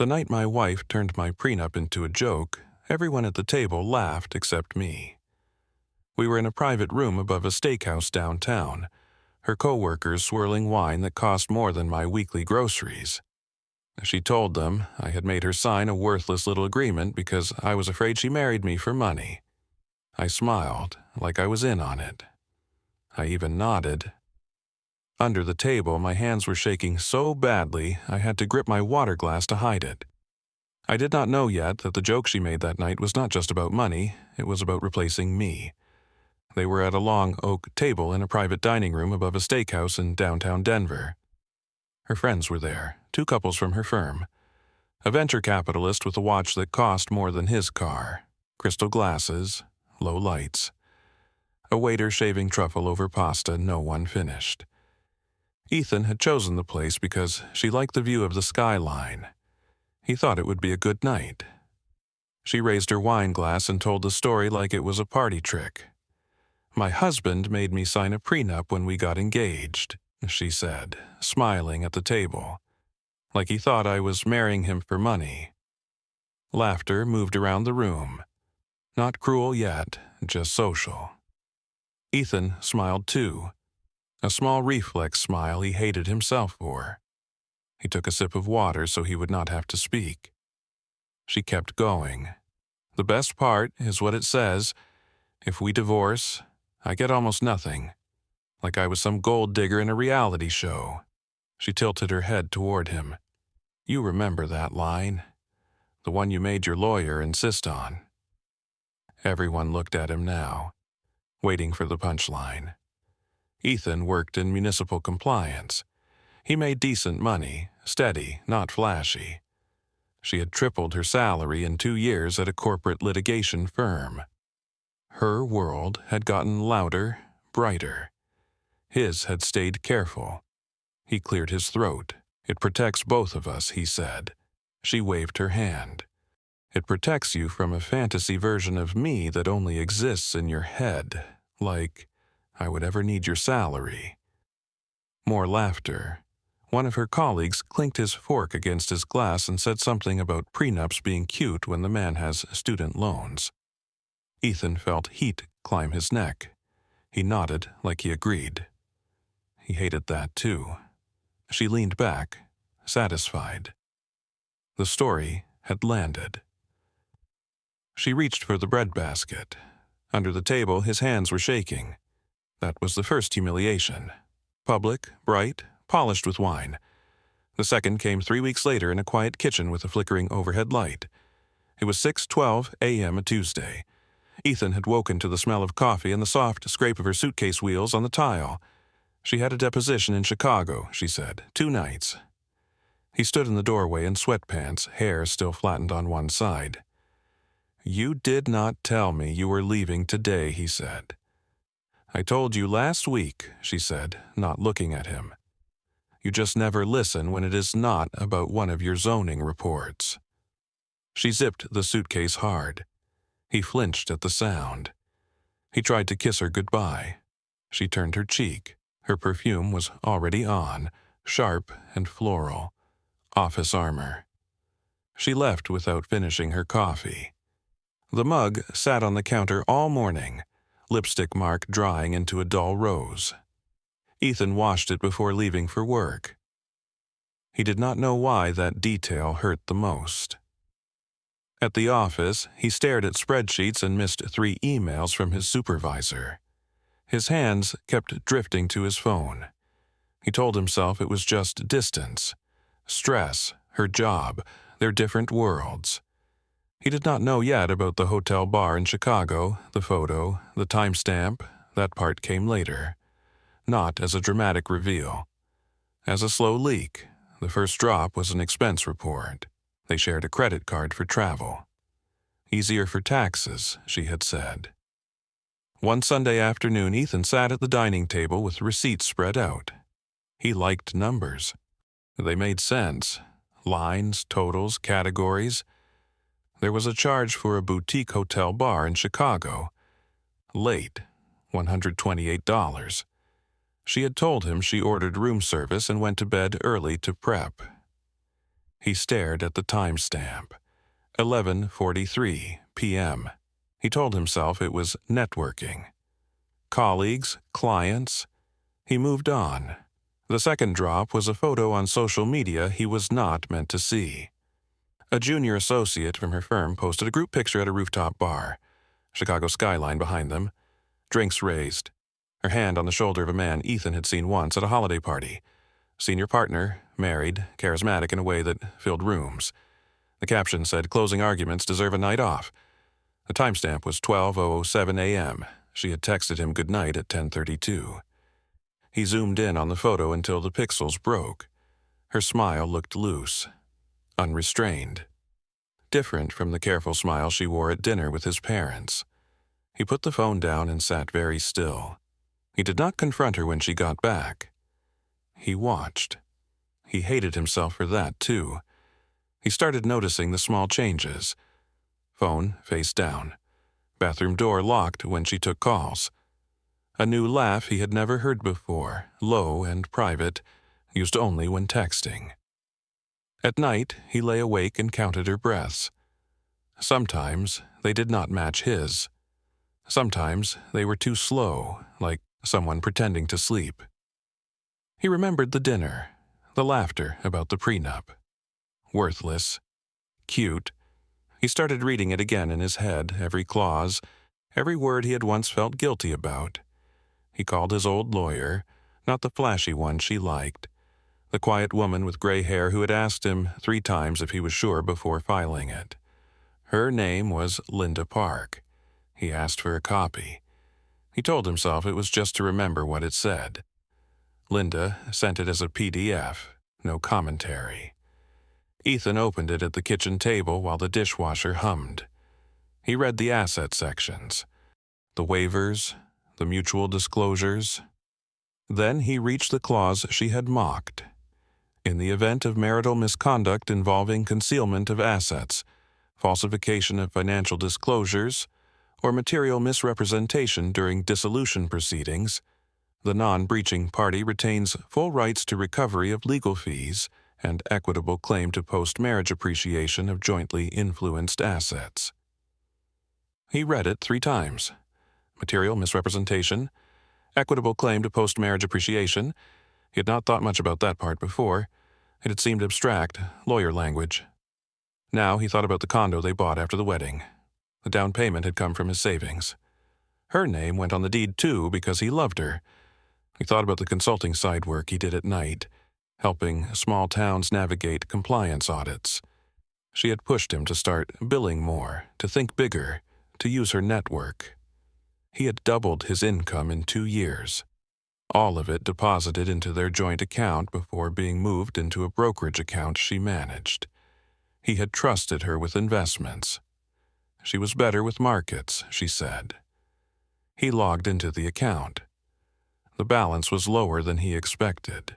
The night my wife turned my prenup into a joke, everyone at the table laughed except me. We were in a private room above a steakhouse downtown, her co-workers swirling wine that cost more than my weekly groceries. She told them I had made her sign a worthless little agreement because I was afraid she married me for money. I smiled, like I was in on it. I even nodded. Under the table, my hands were shaking so badly I had to grip my water glass to hide it. I did not know yet that the joke she made that night was not just about money, it was about replacing me. They were at a long oak table in a private dining room above a steakhouse in downtown Denver. Her friends were there, 2 couples from her firm. A venture capitalist with a watch that cost more than his car, crystal glasses, low lights. A waiter shaving truffle over pasta no one finished. Ethan had chosen the place because she liked the view of the skyline. He thought it would be a good night. She raised her wine glass and told the story like it was a party trick. "My husband made me sign a prenup when we got engaged," she said, smiling at the table, like he thought I was marrying him for money. Laughter moved around the room. Not cruel yet, just social. Ethan smiled too, a small reflex smile he hated himself for. He took a sip of water so he would not have to speak. She kept going. "The best part is what it says. If we divorce, I get almost nothing. Like I was some gold digger in a reality show." She tilted her head toward him. "You remember that line? The one you made your lawyer insist on." Everyone looked at him now, waiting for the punchline. Ethan worked in municipal compliance. He made decent money, steady, not flashy. She had tripled her salary in 2 years at a corporate litigation firm. Her world had gotten louder, brighter. His had stayed careful. He cleared his throat. "It protects both of us," he said. She waved her hand. "It protects you from a fantasy version of me that only exists in your head, like I would ever need your salary." More laughter. One of her colleagues clinked his fork against his glass and said something about prenups being cute when the man has student loans. Ethan felt heat climb his neck. He nodded like he agreed. He hated that too. She leaned back, satisfied. The story had landed. She reached for the breadbasket. Under the table, his hands were shaking. That was the first humiliation. Public, bright, polished with wine. The second came 3 weeks later in a quiet kitchen with a flickering overhead light. It was 6:12 a.m. a Tuesday. Ethan had woken to the smell of coffee and the soft scrape of her suitcase wheels on the tile. She had a deposition in Chicago, she said, 2 nights. He stood in the doorway in sweatpants, hair still flattened on one side. "You did not tell me you were leaving today," he said. "I told you last week," she said, not looking at him. "You just never listen when it is not about one of your zoning reports." She zipped the suitcase hard. He flinched at the sound. He tried to kiss her goodbye. She turned her cheek. Her perfume was already on, sharp and floral. Office armor. She left without finishing her coffee. The mug sat on the counter all morning, lipstick mark drying into a dull rose. Ethan washed it before leaving for work. He did not know why that detail hurt the most. At the office, he stared at spreadsheets and missed 3 emails from his supervisor. His hands kept drifting to his phone. He told himself it was just distance, stress, her job, their different worlds. He did not know yet about the hotel bar in Chicago, the photo, the timestamp. That part came later. Not as a dramatic reveal. As a slow leak, the first drop was an expense report. They shared a credit card for travel. Easier for taxes, she had said. One Sunday afternoon, Ethan sat at the dining table with receipts spread out. He liked numbers. They made sense. Lines, totals, categories. There was a charge for a boutique hotel bar in Chicago. Late, $128. She had told him she ordered room service and went to bed early to prep. He stared at the timestamp. 11:43 p.m. He told himself it was networking. Colleagues, clients. He moved on. The second drop was a photo on social media he was not meant to see. A junior associate from her firm posted a group picture at a rooftop bar. Chicago skyline behind them. Drinks raised. Her hand on the shoulder of a man Ethan had seen once at a holiday party. Senior partner, married, charismatic in a way that filled rooms. The caption said, "Closing arguments deserve a night off." The timestamp was 12:07 a.m. She had texted him goodnight at 10:32. He zoomed in on the photo until the pixels broke. Her smile looked loose, unrestrained. Different from the careful smile she wore at dinner with his parents. He put the phone down and sat very still. He did not confront her when she got back. He watched. He hated himself for that, too. He started noticing the small changes. Phone face down. Bathroom door locked when she took calls. A new laugh he had never heard before, low and private, used only when texting. At night, he lay awake and counted her breaths. Sometimes they did not match his. Sometimes they were too slow, like someone pretending to sleep. He remembered the dinner, the laughter about the prenup. Worthless. Cute. He started reading it again in his head, every clause, every word he had once felt guilty about. He called his old lawyer, not the flashy one she liked, the quiet woman with gray hair who had asked him 3 times if he was sure before filing it. Her name was Linda Park. He asked for a copy. He told himself it was just to remember what it said. Linda sent it as a PDF, no commentary. Ethan opened it at the kitchen table while the dishwasher hummed. He read the asset sections, the waivers, the mutual disclosures. Then he reached the clause she had mocked. In the event of marital misconduct involving concealment of assets, falsification of financial disclosures, or material misrepresentation during dissolution proceedings, the non-breaching party retains full rights to recovery of legal fees and equitable claim to post-marriage appreciation of jointly influenced assets. He read it 3 times. Material misrepresentation, equitable claim to post-marriage appreciation. He had not thought much about that part before. It had seemed abstract, lawyer language. Now he thought about the condo they bought after the wedding. The down payment had come from his savings. Her name went on the deed too because he loved her. He thought about the consulting side work he did at night, helping small towns navigate compliance audits. She had pushed him to start billing more, to think bigger, to use her network. He had doubled his income in 2 years. All of it deposited into their joint account before being moved into a brokerage account she managed. He had trusted her with investments. She was better with markets, she said. He logged into the account. The balance was lower than he expected.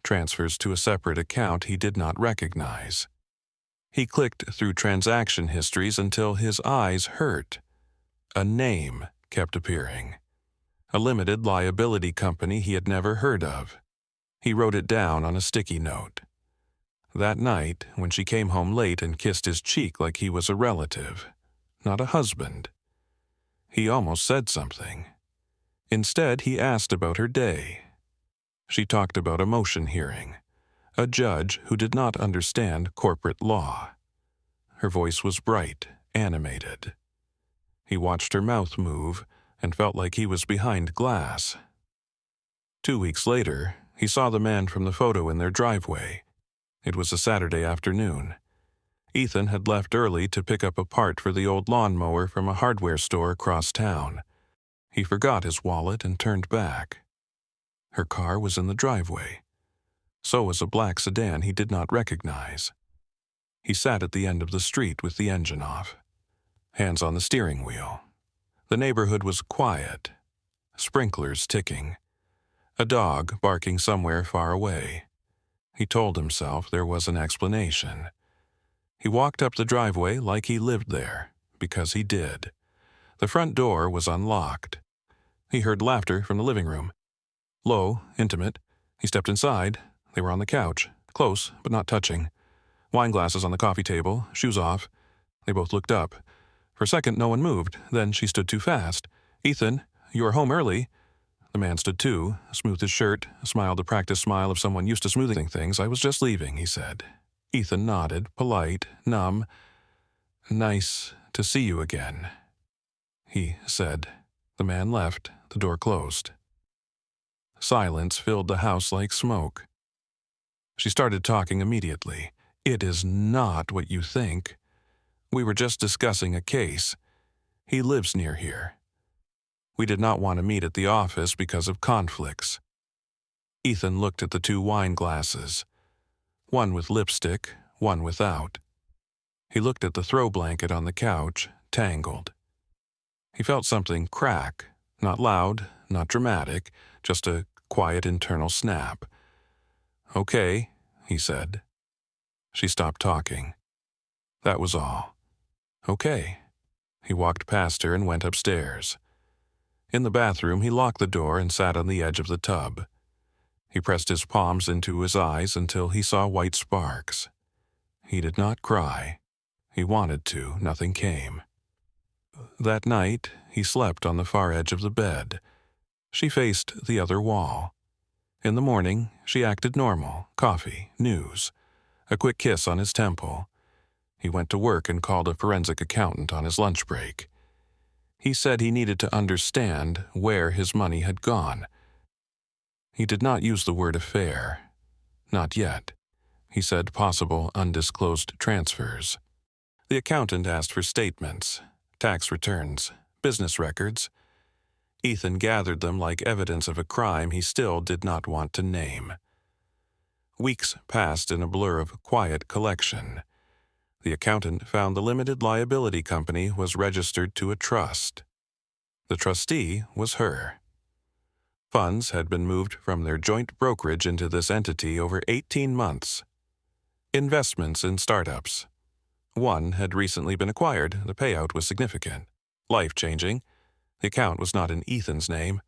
Transfers to a separate account he did not recognize. He clicked through transaction histories until his eyes hurt. A name kept appearing. A limited liability company he had never heard of. He wrote it down on a sticky note. That night, when she came home late and kissed his cheek like he was a relative, not a husband, he almost said something. Instead, he asked about her day. She talked about a motion hearing, a judge who did not understand corporate law. Her voice was bright, animated. He watched her mouth move and felt like he was behind glass. 2 weeks later, he saw the man from the photo in their driveway. It was a Saturday afternoon. Ethan had left early to pick up a part for the old lawnmower from a hardware store across town. He forgot his wallet and turned back. Her car was in the driveway. So was a black sedan he did not recognize. He sat at the end of the street with the engine off, hands on the steering wheel. The neighborhood was quiet, sprinklers ticking, a dog barking somewhere far away. He told himself there was an explanation. He walked up the driveway like he lived there, because he did. The front door was unlocked. He heard laughter from the living room. Low, intimate. He stepped inside. They were on the couch, close but not touching. Wine glasses on the coffee table, shoes off. They both looked up. For a second, no one moved. Then she stood too fast. "Ethan, you are home early." The man stood too, smoothed his shirt, smiled the practiced smile of someone used to smoothing things. "I was just leaving," he said. Ethan nodded, polite, numb. "Nice to see you again," he said. The man left, the door closed. Silence filled the house like smoke. She started talking immediately. "It is not what you think. We were just discussing a case. He lives near here. We did not want to meet at the office because of conflicts." Ethan looked at the 2 wine glasses, one with lipstick, one without. He looked at the throw blanket on the couch, tangled. He felt something crack, not loud, not dramatic, just a quiet internal snap. "Okay," he said. She stopped talking. That was all. "Okay." He walked past her and went upstairs. In the bathroom, he locked the door and sat on the edge of the tub. He pressed his palms into his eyes until he saw white sparks. He did not cry. He wanted to, nothing came. That night, he slept on the far edge of the bed. She faced the other wall. In the morning, she acted normal, coffee, news, a quick kiss on his temple. He went to work and called a forensic accountant on his lunch break. He said he needed to understand where his money had gone. He did not use the word affair. Not yet. He said possible undisclosed transfers. The accountant asked for statements, tax returns, business records. Ethan gathered them like evidence of a crime he still did not want to name. Weeks passed in a blur of quiet collection. The accountant found the limited liability company was registered to a trust. The trustee was her. Funds had been moved from their joint brokerage into this entity over 18 months. Investments in startups. One had recently been acquired. The payout was significant. Life-changing. The account was not in Ethan's name.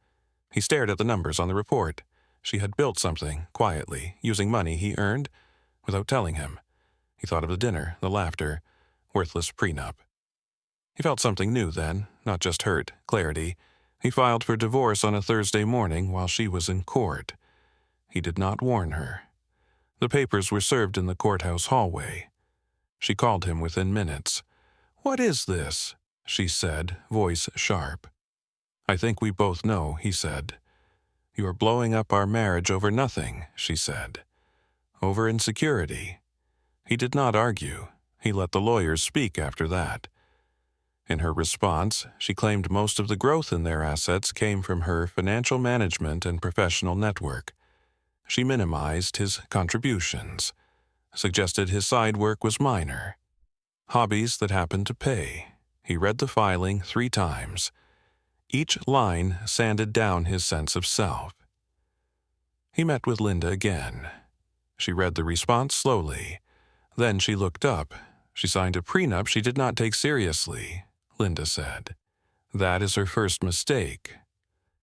He stared at the numbers on the report. She had built something, quietly, using money he earned, without telling him. He thought of the dinner, the laughter, worthless prenup. He felt something new then, not just hurt, clarity. He filed for divorce on a Thursday morning while she was in court. He did not warn her. The papers were served in the courthouse hallway. She called him within minutes. "What is this?" she said, voice sharp. "I think we both know," he said. "You are blowing up our marriage over nothing," she said. "Over insecurity." He did not argue. He let the lawyers speak after that. In her response, she claimed most of the growth in their assets came from her financial management and professional network. She minimized his contributions, suggested his side work was minor. Hobbies that happened to pay. He read the filing 3 times. Each line sanded down his sense of self. He met with Linda again. She read the response slowly. Then she looked up. She signed a prenup she did not take seriously, Linda said. That is her first mistake.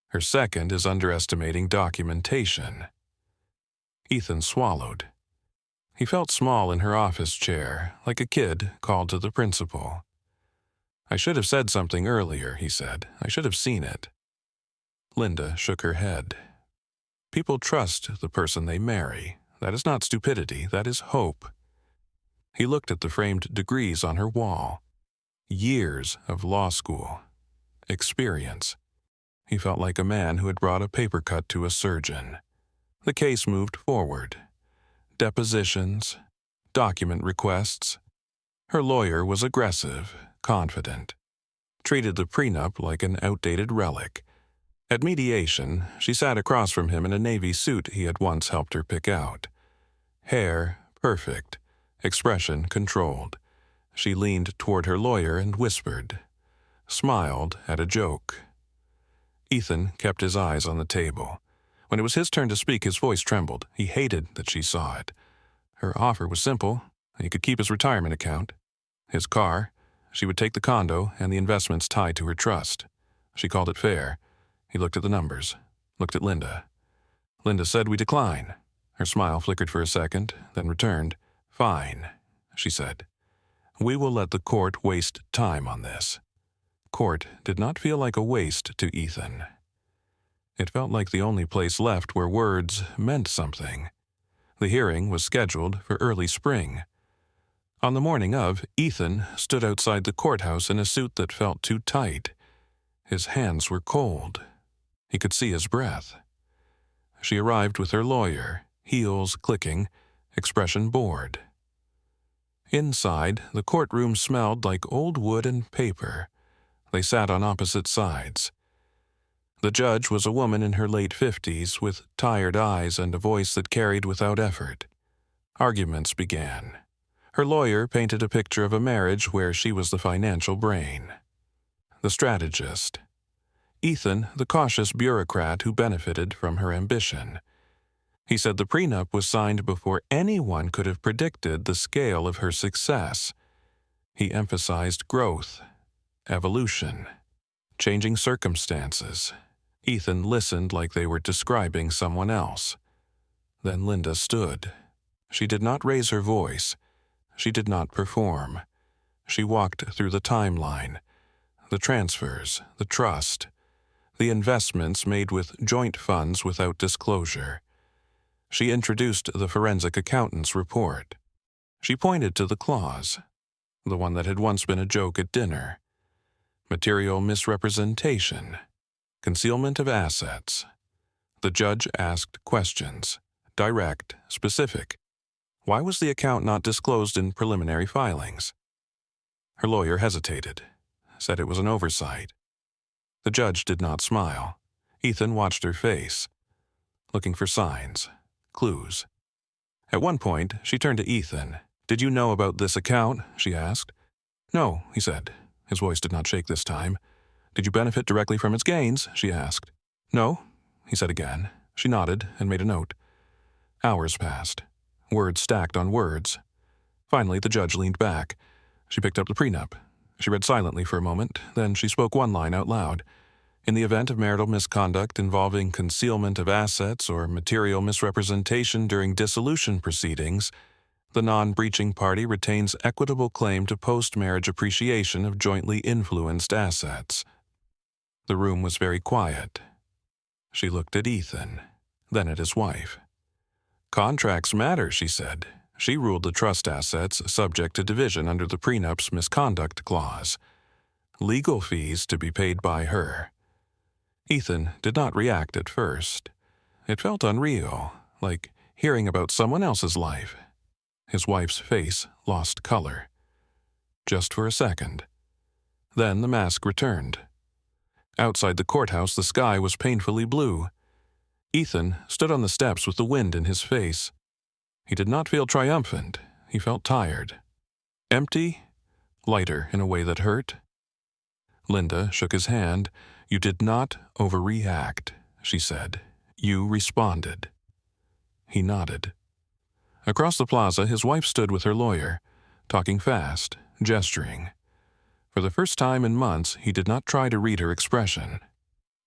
Her second is underestimating documentation. Ethan swallowed. He felt small in her office chair, like a kid called to the principal. "I should have said something earlier," he said. "I should have seen it." Linda shook her head. People trust the person they marry. That is not stupidity, that is hope. He looked at the framed degrees on her wall. Years of law school. Experience. He felt like a man who had brought a paper cut to a surgeon. The case moved forward. Depositions, document requests. Her lawyer was aggressive, confident. Treated the prenup like an outdated relic. At mediation, she sat across from him in a navy suit he had once helped her pick out. Hair perfect. Expression controlled. She leaned toward her lawyer and whispered, smiled at a joke. Ethan kept his eyes on the table. When it was his turn to speak, his voice trembled. He hated that she saw it. Her offer was simple. He could keep his retirement account. His car. She would take the condo and the investments tied to her trust. She called it fair. He looked at the numbers. Looked at Linda. Linda said, "We decline." Her smile flickered for a second, then returned. "Fine," she said. "We will let the court waste time on this." Court did not feel like a waste to Ethan. It felt like the only place left where words meant something. The hearing was scheduled for early spring. On the morning of, Ethan stood outside the courthouse in a suit that felt too tight. His hands were cold. He could see his breath. She arrived with her lawyer, heels clicking, expression bored. Inside, the courtroom smelled like old wood and paper. They sat on opposite sides. The judge was a woman in her late 50s with tired eyes and a voice that carried without effort. Arguments began. Her lawyer painted a picture of a marriage where she was the financial brain. The strategist. Ethan, the cautious bureaucrat who benefited from her ambition. He said the prenup was signed before anyone could have predicted the scale of her success. He emphasized growth, evolution, changing circumstances. Ethan listened like they were describing someone else. Then Linda stood. She did not raise her voice. She did not perform. She walked through the timeline, the transfers, the trust, the investments made with joint funds without disclosure. She introduced the forensic accountant's report. She pointed to the clause, the one that had once been a joke at dinner. Material misrepresentation, concealment of assets. The judge asked questions, direct, specific. Why was the account not disclosed in preliminary filings? Her lawyer hesitated, said it was an oversight. The judge did not smile. Ethan watched her face, looking for signs, clues. At one point, she turned to Ethan. "Did you know about this account?" she asked. "No," he said. His voice did not shake this time. "Did you benefit directly from its gains?" she asked. "No," he said again. She nodded and made a note. Hours passed. Words stacked on words. Finally, the judge leaned back. She picked up the prenup. She read silently for a moment, then she spoke one line out loud. "In the event of marital misconduct involving concealment of assets or material misrepresentation during dissolution proceedings, the non-breaching party retains equitable claim to post-marriage appreciation of jointly influenced assets." The room was very quiet. She looked at Ethan, then at his wife. "Contracts matter," she said. She ruled the trust assets subject to division under the prenup's misconduct clause. Legal fees to be paid by her. Ethan did not react at first. It felt unreal, like hearing about someone else's life. His wife's face lost color. Just for a second. Then the mask returned. Outside the courthouse, the sky was painfully blue. Ethan stood on the steps with the wind in his face. He did not feel triumphant. He felt tired. Empty, lighter in a way that hurt. Linda shook his hand. "You did not overreact," she said. "You responded." He nodded. Across the plaza, his wife stood with her lawyer, talking fast, gesturing. For the first time in months, he did not try to read her expression.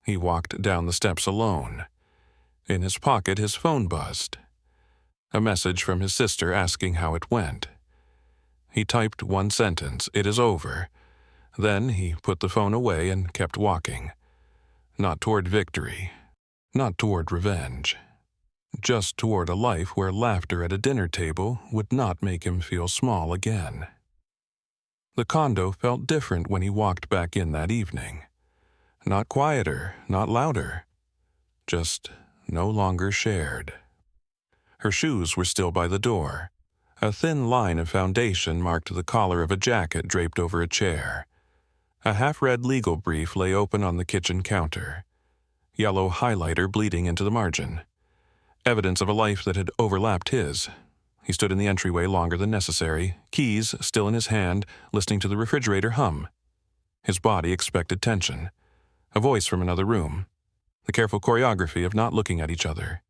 He walked down the steps alone. In his pocket, his phone buzzed. A message from his sister asking how it went. He typed one sentence, "It is over." Then he put the phone away and kept walking. Not toward victory, not toward revenge. Just toward a life where laughter at a dinner table would not make him feel small again. The condo felt different when he walked back in that evening. Not quieter, not louder. Just no longer shared. Her shoes were still by the door. A thin line of foundation marked the collar of a jacket draped over a chair. A half-read legal brief lay open on the kitchen counter. Yellow highlighter bleeding into the margin. Evidence of a life that had overlapped his. He stood in the entryway longer than necessary, keys still in his hand, listening to the refrigerator hum. His body expected tension. A voice from another room. The careful choreography of not looking at each other.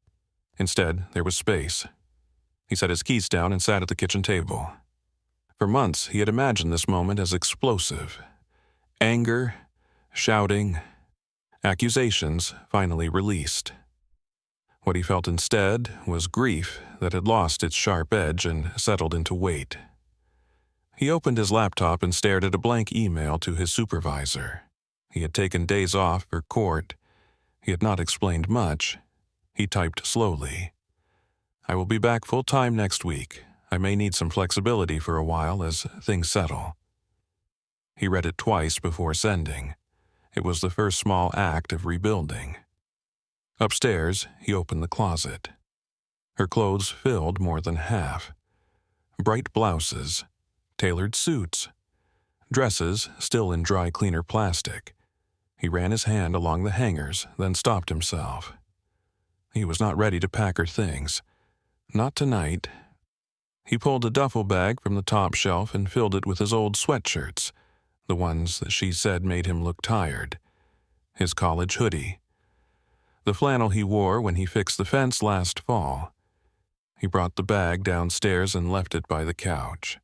Instead, there was space. He set his keys down and sat at the kitchen table. For months, he had imagined this moment as explosive. Anger, shouting, accusations finally released. What he felt instead was grief that had lost its sharp edge and settled into weight. He opened his laptop and stared at a blank email to his supervisor. He had taken days off for court. He had not explained much. He typed slowly. "I will be back full-time next week. I may need some flexibility for a while as things settle." He read it twice before sending. It was the first small act of rebuilding. Upstairs, he opened the closet. Her clothes filled more than half. Bright blouses, tailored suits, dresses still in dry cleaner plastic. He ran his hand along the hangers, then stopped himself. He was not ready to pack her things. Not tonight. He pulled a duffel bag from the top shelf and filled it with his old sweatshirts, the ones that she said made him look tired, his college hoodie, the flannel he wore when he fixed the fence last fall. He brought the bag downstairs and left it by the couch.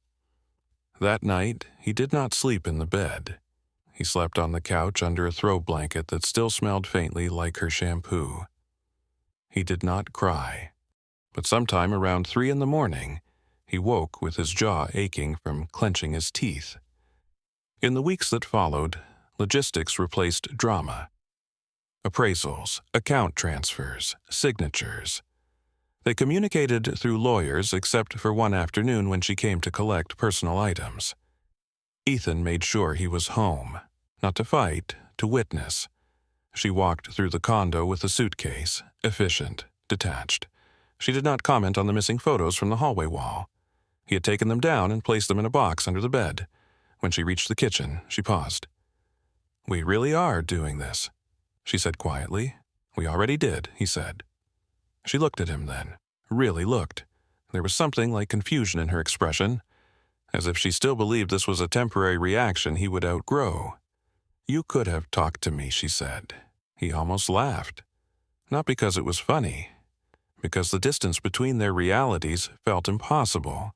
That night, he did not sleep in the bed. He slept on the couch under a throw blanket that still smelled faintly like her shampoo. He did not cry, but sometime around 3 a.m, he woke with his jaw aching from clenching his teeth. In the weeks that followed, logistics replaced drama. Appraisals, account transfers, signatures. They communicated through lawyers except for one afternoon when she came to collect personal items. Ethan made sure he was home, not to fight, to witness. She walked through the condo with a suitcase, efficient, detached. She did not comment on the missing photos from the hallway wall. He had taken them down and placed them in a box under the bed. When she reached the kitchen, she paused. "We really are doing this," she said quietly. "We already did," he said. She looked at him then, really looked. There was something like confusion in her expression, as if she still believed this was a temporary reaction he would outgrow. "You could have talked to me," she said. He almost laughed. Not because it was funny, because the distance between their realities felt impossible.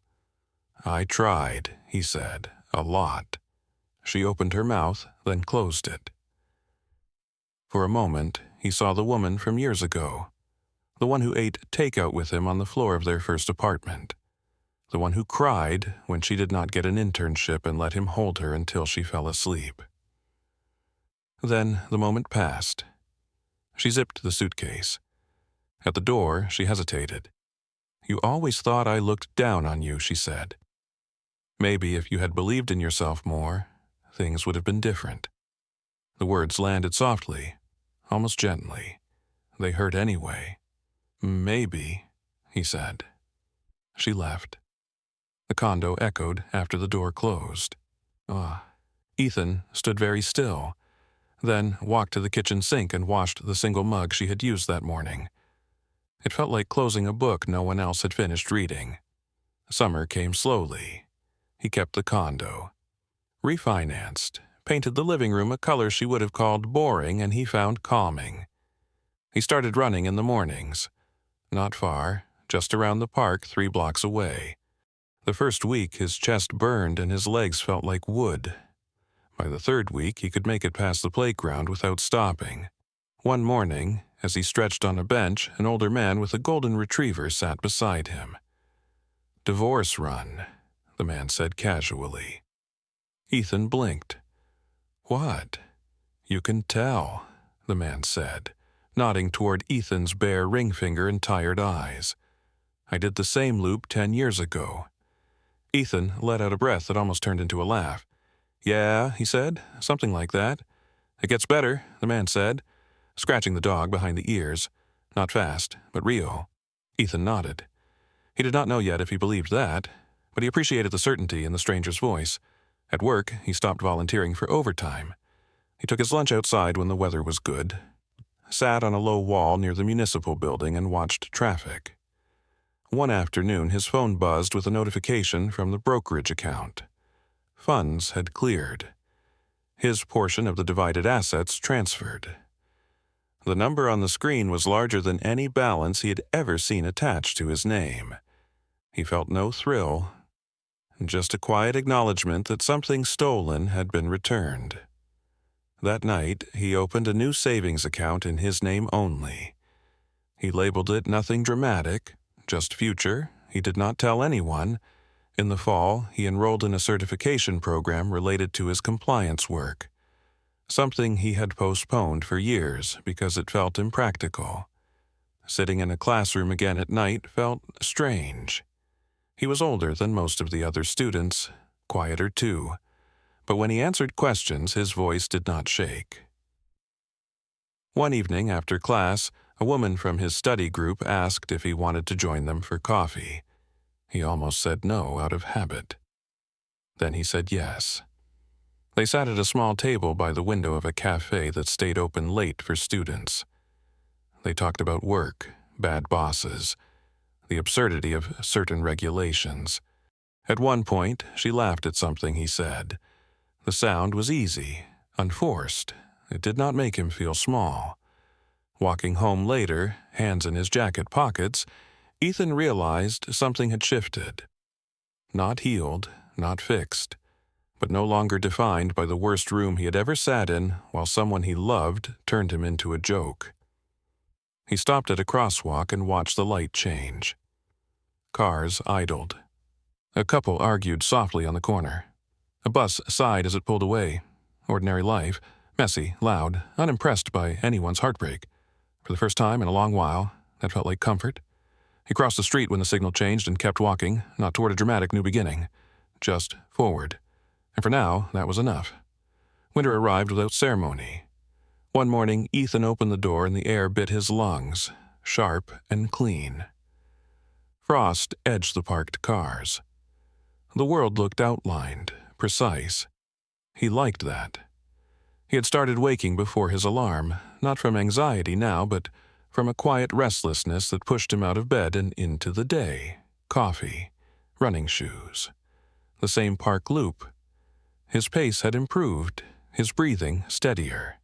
"I tried," he said, "a lot." She opened her mouth, then closed it. For a moment, he saw the woman from years ago, the one who ate takeout with him on the floor of their first apartment, the one who cried when she did not get an internship and let him hold her until she fell asleep. Then the moment passed. She zipped the suitcase. At the door, she hesitated. "You always thought I looked down on you," she said. "Maybe if you had believed in yourself more, things would have been different." The words landed softly, almost gently. They hurt anyway. "Maybe," he said. She left. The condo echoed after the door closed. Ethan stood very still, then walked to the kitchen sink and washed the single mug she had used that morning. It felt like closing a book no one else had finished reading. Summer came slowly. He kept the condo. Refinanced, painted the living room a color she would have called boring and he found calming. He started running in the mornings. Not far, just around the park 3 blocks away. The first week his chest burned and his legs felt like wood. By the 3rd week he could make it past the playground without stopping. One morning, as he stretched on a bench, an older man with a golden retriever sat beside him. "Divorce run," the man said casually. Ethan blinked. "What?" "You can tell," the man said, nodding toward Ethan's bare ring finger and tired eyes. "I did the same loop 10 years ago." Ethan let out a breath that almost turned into a laugh. "Yeah," he said, "something like that." "It gets better," the man said, scratching the dog behind the ears. "Not fast, but real." Ethan nodded. He did not know yet if he believed that, but he appreciated the certainty in the stranger's voice. At work, he stopped volunteering for overtime. He took his lunch outside when the weather was good, sat on a low wall near the municipal building and watched traffic. One afternoon, his phone buzzed with a notification from the brokerage account. Funds had cleared. His portion of the divided assets transferred. The number on the screen was larger than any balance he had ever seen attached to his name. He felt no thrill, just a quiet acknowledgement that something stolen had been returned. That night, he opened a new savings account in his name only. He labeled it nothing dramatic, just future. He did not tell anyone, In the fall, he enrolled in a certification program related to his compliance work, something he had postponed for years because it felt impractical. Sitting in a classroom again at night felt strange. He was older than most of the other students, quieter too, but when he answered questions, his voice did not shake. One evening after class, a woman from his study group asked if he wanted to join them for coffee. He almost said no out of habit. Then he said yes. They sat at a small table by the window of a cafe that stayed open late for students. They talked about work, bad bosses, the absurdity of certain regulations. At one point, she laughed at something he said. The sound was easy, unforced. It did not make him feel small. Walking home later, hands in his jacket pockets, Ethan realized something had shifted. Not healed, not fixed, but no longer defined by the worst room he had ever sat in while someone he loved turned him into a joke. He stopped at a crosswalk and watched the light change. Cars idled. A couple argued softly on the corner. A bus sighed as it pulled away. Ordinary life, messy, loud, unimpressed by anyone's heartbreak. For the first time in a long while, that felt like comfort. He crossed the street when the signal changed and kept walking, not toward a dramatic new beginning, just forward. And for now, that was enough. Winter arrived without ceremony. One morning, Ethan opened the door and the air bit his lungs, sharp and clean. Frost edged the parked cars. The world looked outlined, precise. He liked that. He had started waking before his alarm, not from anxiety now, but from a quiet restlessness that pushed him out of bed and into the day. Coffee, running shoes, the same park loop. His pace had improved, his breathing steadier.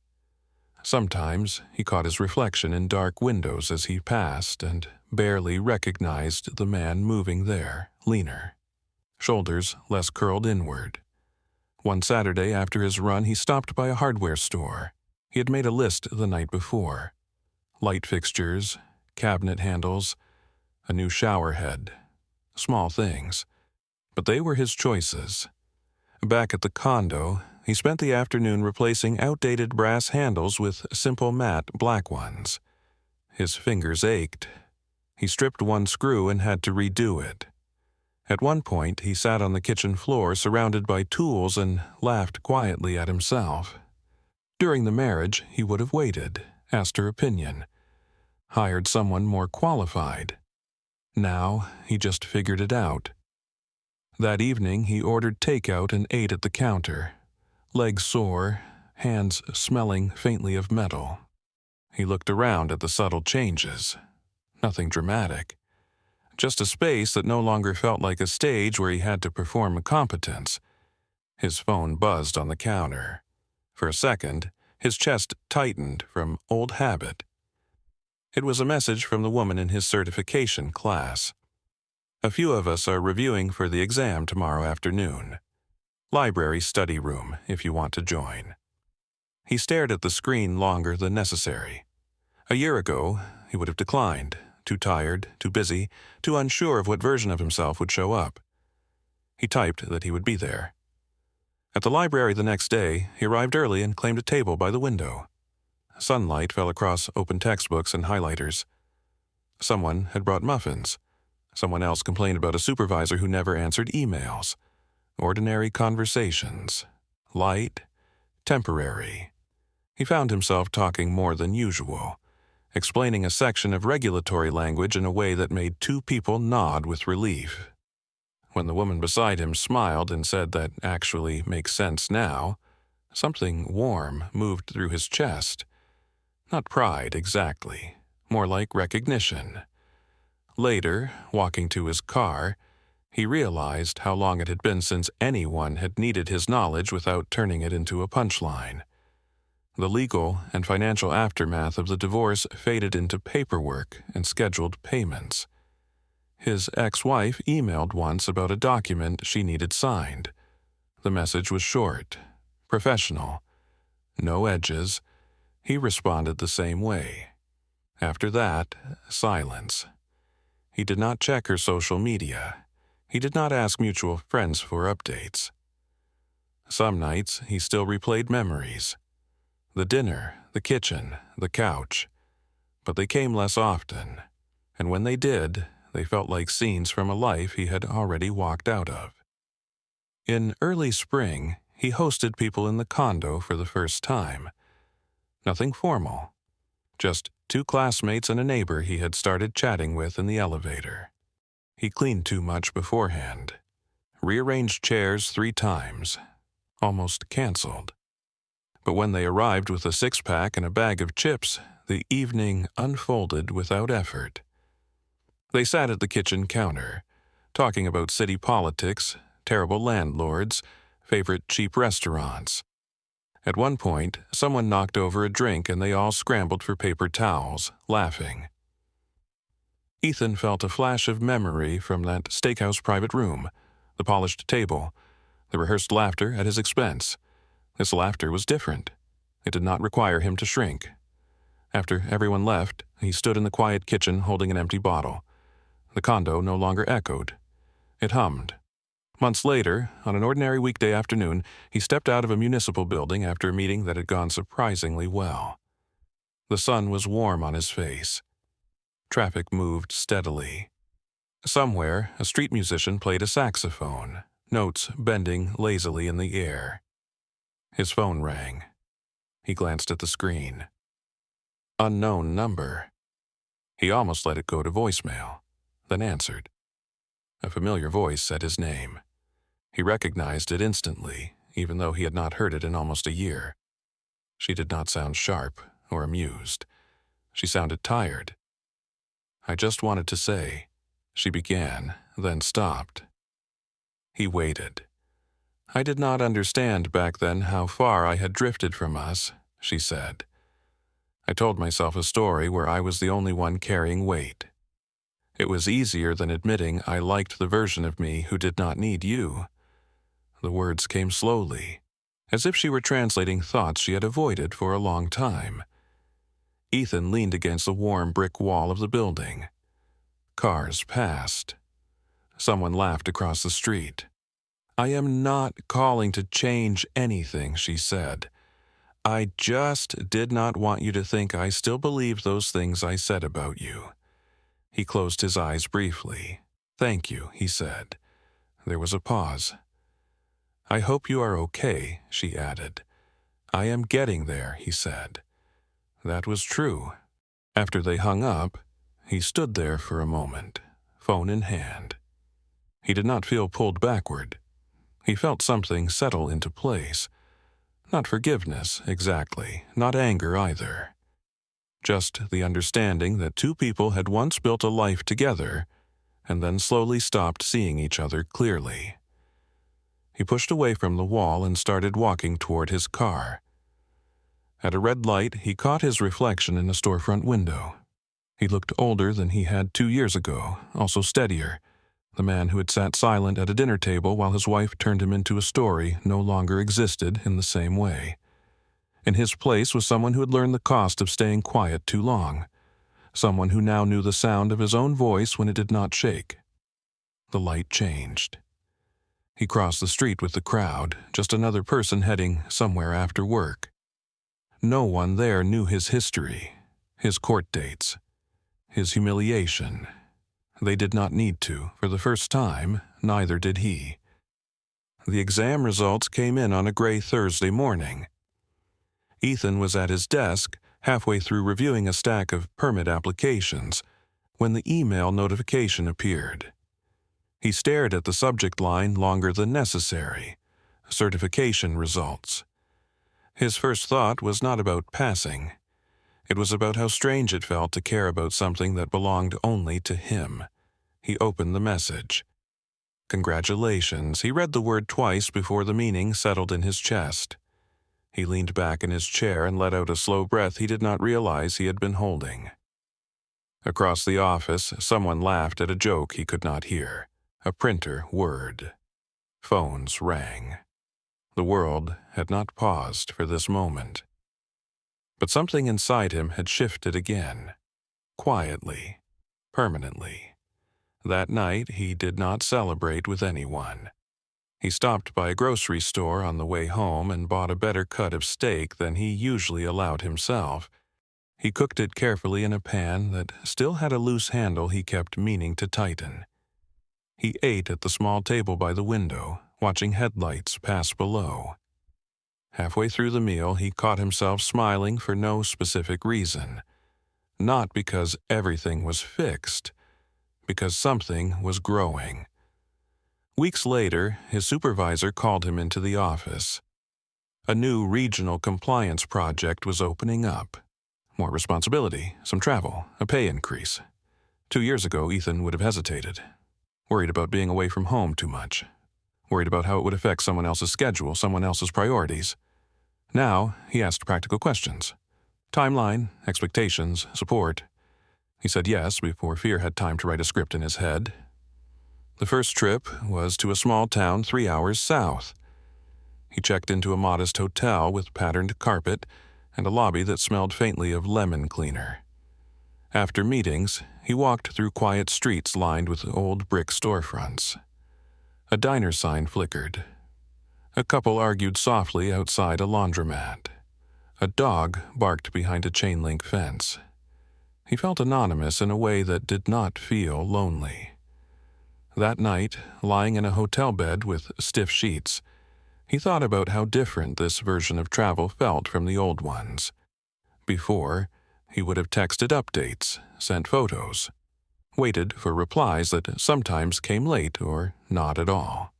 Sometimes he caught his reflection in dark windows as he passed and barely recognized the man moving there, leaner, shoulders less curled inward. One Saturday after his run, he stopped by a hardware store. He had made a list the night before. Light fixtures, cabinet handles, a new shower head. Small things. But they were his choices. Back at the condo, he spent the afternoon replacing outdated brass handles with simple matte black ones. His fingers ached. He stripped one screw and had to redo it. At one point, he sat on the kitchen floor surrounded by tools and laughed quietly at himself. During the marriage, he would have waited, asked her opinion, hired someone more qualified. Now, he just figured it out. That evening, he ordered takeout and ate at the counter, legs sore, hands smelling faintly of metal. He looked around at the subtle changes. Nothing dramatic. Just a space that no longer felt like a stage where he had to perform a competence. His phone buzzed on the counter. For a second, his chest tightened from old habit. It was a message from the woman in his certification class. A few of us are reviewing for the exam tomorrow afternoon. Library study room, if you want to join. He stared at the screen longer than necessary. A year ago, he would have declined, too tired, too busy, too unsure of what version of himself would show up. He typed that he would be there. At the library the next day, he arrived early and claimed a table by the window. Sunlight fell across open textbooks and highlighters. Someone had brought muffins. Someone else complained about a supervisor who never answered emails. Ordinary conversations. Light. Temporary. He found himself talking more than usual, explaining a section of regulatory language in a way that made two people nod with relief. When the woman beside him smiled and said that actually makes sense now, something warm moved through his chest. Not pride exactly, more like recognition. Later, walking to his car, he realized how long it had been since anyone had needed his knowledge without turning it into a punchline. The legal and financial aftermath of the divorce faded into paperwork and scheduled payments. His ex-wife emailed once about a document she needed signed. The message was short, professional, no edges. He responded the same way. After that, silence. He did not check her social media. He did not ask mutual friends for updates. Some nights he still replayed memories. The dinner, the kitchen, the couch. But they came less often, and when they did, they felt like scenes from a life he had already walked out of. In early spring, he hosted people in the condo for the first time. Nothing formal, just 2 classmates and a neighbor he had started chatting with in the elevator. He cleaned too much beforehand, rearranged chairs 3 times, almost canceled. But when they arrived with a 6-pack and a bag of chips, the evening unfolded without effort. They sat at the kitchen counter, talking about city politics, terrible landlords, favorite cheap restaurants. At one point, someone knocked over a drink and they all scrambled for paper towels, laughing. Ethan felt a flash of memory from that steakhouse private room, the polished table, the rehearsed laughter at his expense. This laughter was different. It did not require him to shrink. After everyone left, he stood in the quiet kitchen holding an empty bottle. The condo no longer echoed. It hummed. Months later, on an ordinary weekday afternoon, he stepped out of a municipal building after a meeting that had gone surprisingly well. The sun was warm on his face. Traffic moved steadily. Somewhere, a street musician played a saxophone, notes bending lazily in the air. His phone rang. He glanced at the screen. Unknown number. He almost let it go to voicemail, then answered. A familiar voice said his name. He recognized it instantly, even though he had not heard it in almost a year. She did not sound sharp or amused. She sounded tired. I just wanted to say, she began, then stopped. He waited. I did not understand back then how far I had drifted from us, she said. I told myself a story where I was the only one carrying weight. It was easier than admitting I liked the version of me who did not need you. The words came slowly, as if she were translating thoughts she had avoided for a long time. Ethan leaned against the warm brick wall of the building. Cars passed. Someone laughed across the street. I am not calling to change anything, she said. I just did not want you to think I still believe those things I said about you. He closed his eyes briefly. Thank you, he said. There was a pause. I hope you are okay, she added. I am getting there, he said. That was true. After they hung up, he stood there for a moment, phone in hand. He did not feel pulled backward. He felt something settle into place. Not forgiveness, exactly, not anger either. Just the understanding that 2 people had once built a life together and then slowly stopped seeing each other clearly. He pushed away from the wall and started walking toward his car. At a red light, he caught his reflection in a storefront window. He looked older than he had 2 years ago, also steadier. The man who had sat silent at a dinner table while his wife turned him into a story no longer existed in the same way. In his place was someone who had learned the cost of staying quiet too long. Someone who now knew the sound of his own voice when it did not shake. The light changed. He crossed the street with the crowd, just another person heading somewhere after work. No one there knew his history, his court dates, his humiliation. They did not need to. For the first time, neither did he. The exam results came in on a gray Thursday morning. Ethan was at his desk, halfway through reviewing a stack of permit applications, when the email notification appeared. He stared at the subject line longer than necessary. Certification results. His first thought was not about passing. It was about how strange it felt to care about something that belonged only to him. He opened the message. Congratulations. He read the word twice before the meaning settled in his chest. He leaned back in his chair and let out a slow breath he did not realize he had been holding. Across the office, someone laughed at a joke he could not hear. A printer whirred. Phones rang. The world had not paused for this moment. But something inside him had shifted again. Quietly. Permanently. That night, he did not celebrate with anyone. He stopped by a grocery store on the way home and bought a better cut of steak than he usually allowed himself. He cooked it carefully in a pan that still had a loose handle he kept meaning to tighten. He ate at the small table by the window, watching headlights pass below. Halfway through the meal, he caught himself smiling for no specific reason. Not because everything was fixed, because something was growing. Weeks later, his supervisor called him into the office. A new regional compliance project was opening up. More responsibility, some travel, a pay increase. 2 years ago, Ethan would have hesitated. Worried about being away from home too much. Worried about how it would affect someone else's schedule, someone else's priorities. Now, he asked practical questions. Timeline, expectations, support. He said yes before fear had time to write a script in his head. The first trip was to a small town 3 hours south. He checked into a modest hotel with patterned carpet and a lobby that smelled faintly of lemon cleaner. After meetings, he walked through quiet streets lined with old brick storefronts. A diner sign flickered. A couple argued softly outside a laundromat. A dog barked behind a chain-link fence. He felt anonymous in a way that did not feel lonely. That night, lying in a hotel bed with stiff sheets, he thought about how different this version of travel felt from the old ones. Before, he would have texted updates, sent photos, waited for replies that sometimes came late or not at all.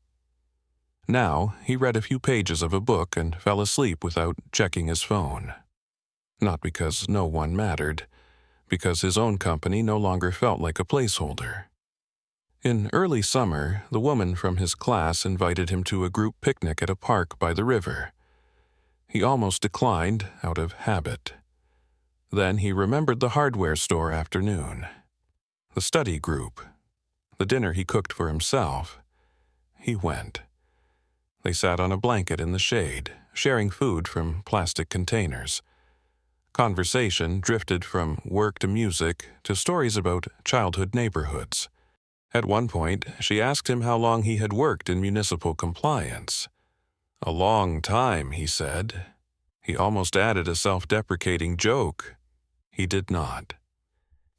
Now, he read a few pages of a book and fell asleep without checking his phone. Not because no one mattered, because his own company no longer felt like a placeholder. In early summer, the woman from his class invited him to a group picnic at a park by the river. He almost declined out of habit. Then he remembered the hardware store afternoon, the study group, the dinner he cooked for himself. He went. They sat on a blanket in the shade, sharing food from plastic containers. Conversation drifted from work to music to stories about childhood neighborhoods. At one point, she asked him how long he had worked in municipal compliance. "A long time," he said. He almost added a self-deprecating joke. He did not.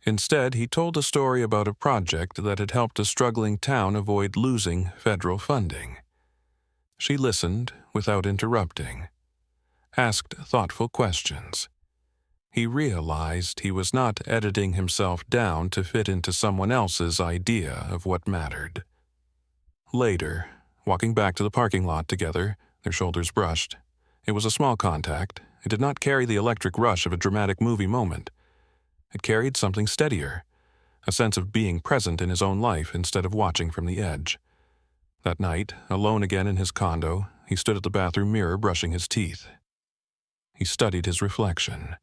Instead, he told a story about a project that had helped a struggling town avoid losing federal funding. She listened without interrupting, asked thoughtful questions. He realized he was not editing himself down to fit into someone else's idea of what mattered. Later, walking back to the parking lot together, their shoulders brushed. It was a small contact. It did not carry the electric rush of a dramatic movie moment. It carried something steadier, a sense of being present in his own life instead of watching from the edge. That night, alone again in his condo, he stood at the bathroom mirror brushing his teeth. He studied his reflection.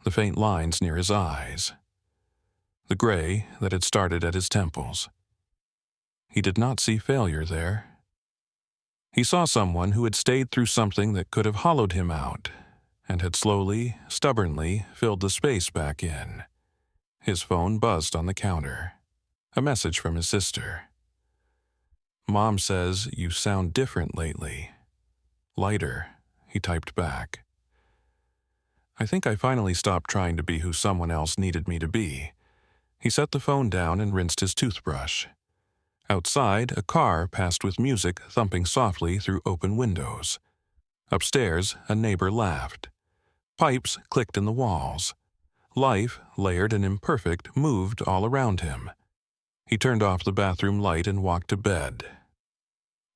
The faint lines near his eyes, the gray that had started at his temples. He did not see failure there. He saw someone who had stayed through something that could have hollowed him out and had slowly, stubbornly filled the space back in. His phone buzzed on the counter. A message from his sister. "Mom says you sound different lately." "Lighter," he typed back. "I think I finally stopped trying to be who someone else needed me to be." He set the phone down and rinsed his toothbrush. Outside, a car passed with music thumping softly through open windows. Upstairs, a neighbor laughed. Pipes clicked in the walls. Life, layered and imperfect, moved all around him. He turned off the bathroom light and walked to bed.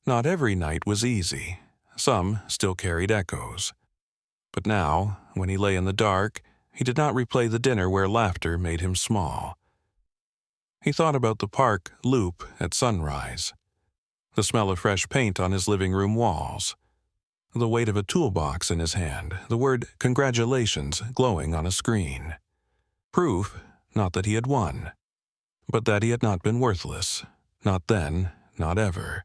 Not every night was easy. Some still carried echoes. But now, when he lay in the dark, he did not replay the dinner where laughter made him small. He thought about the park loop at sunrise, the smell of fresh paint on his living room walls, the weight of a toolbox in his hand, the word "congratulations" glowing on a screen. Proof, not that he had won, but that he had not been worthless, not then, not ever,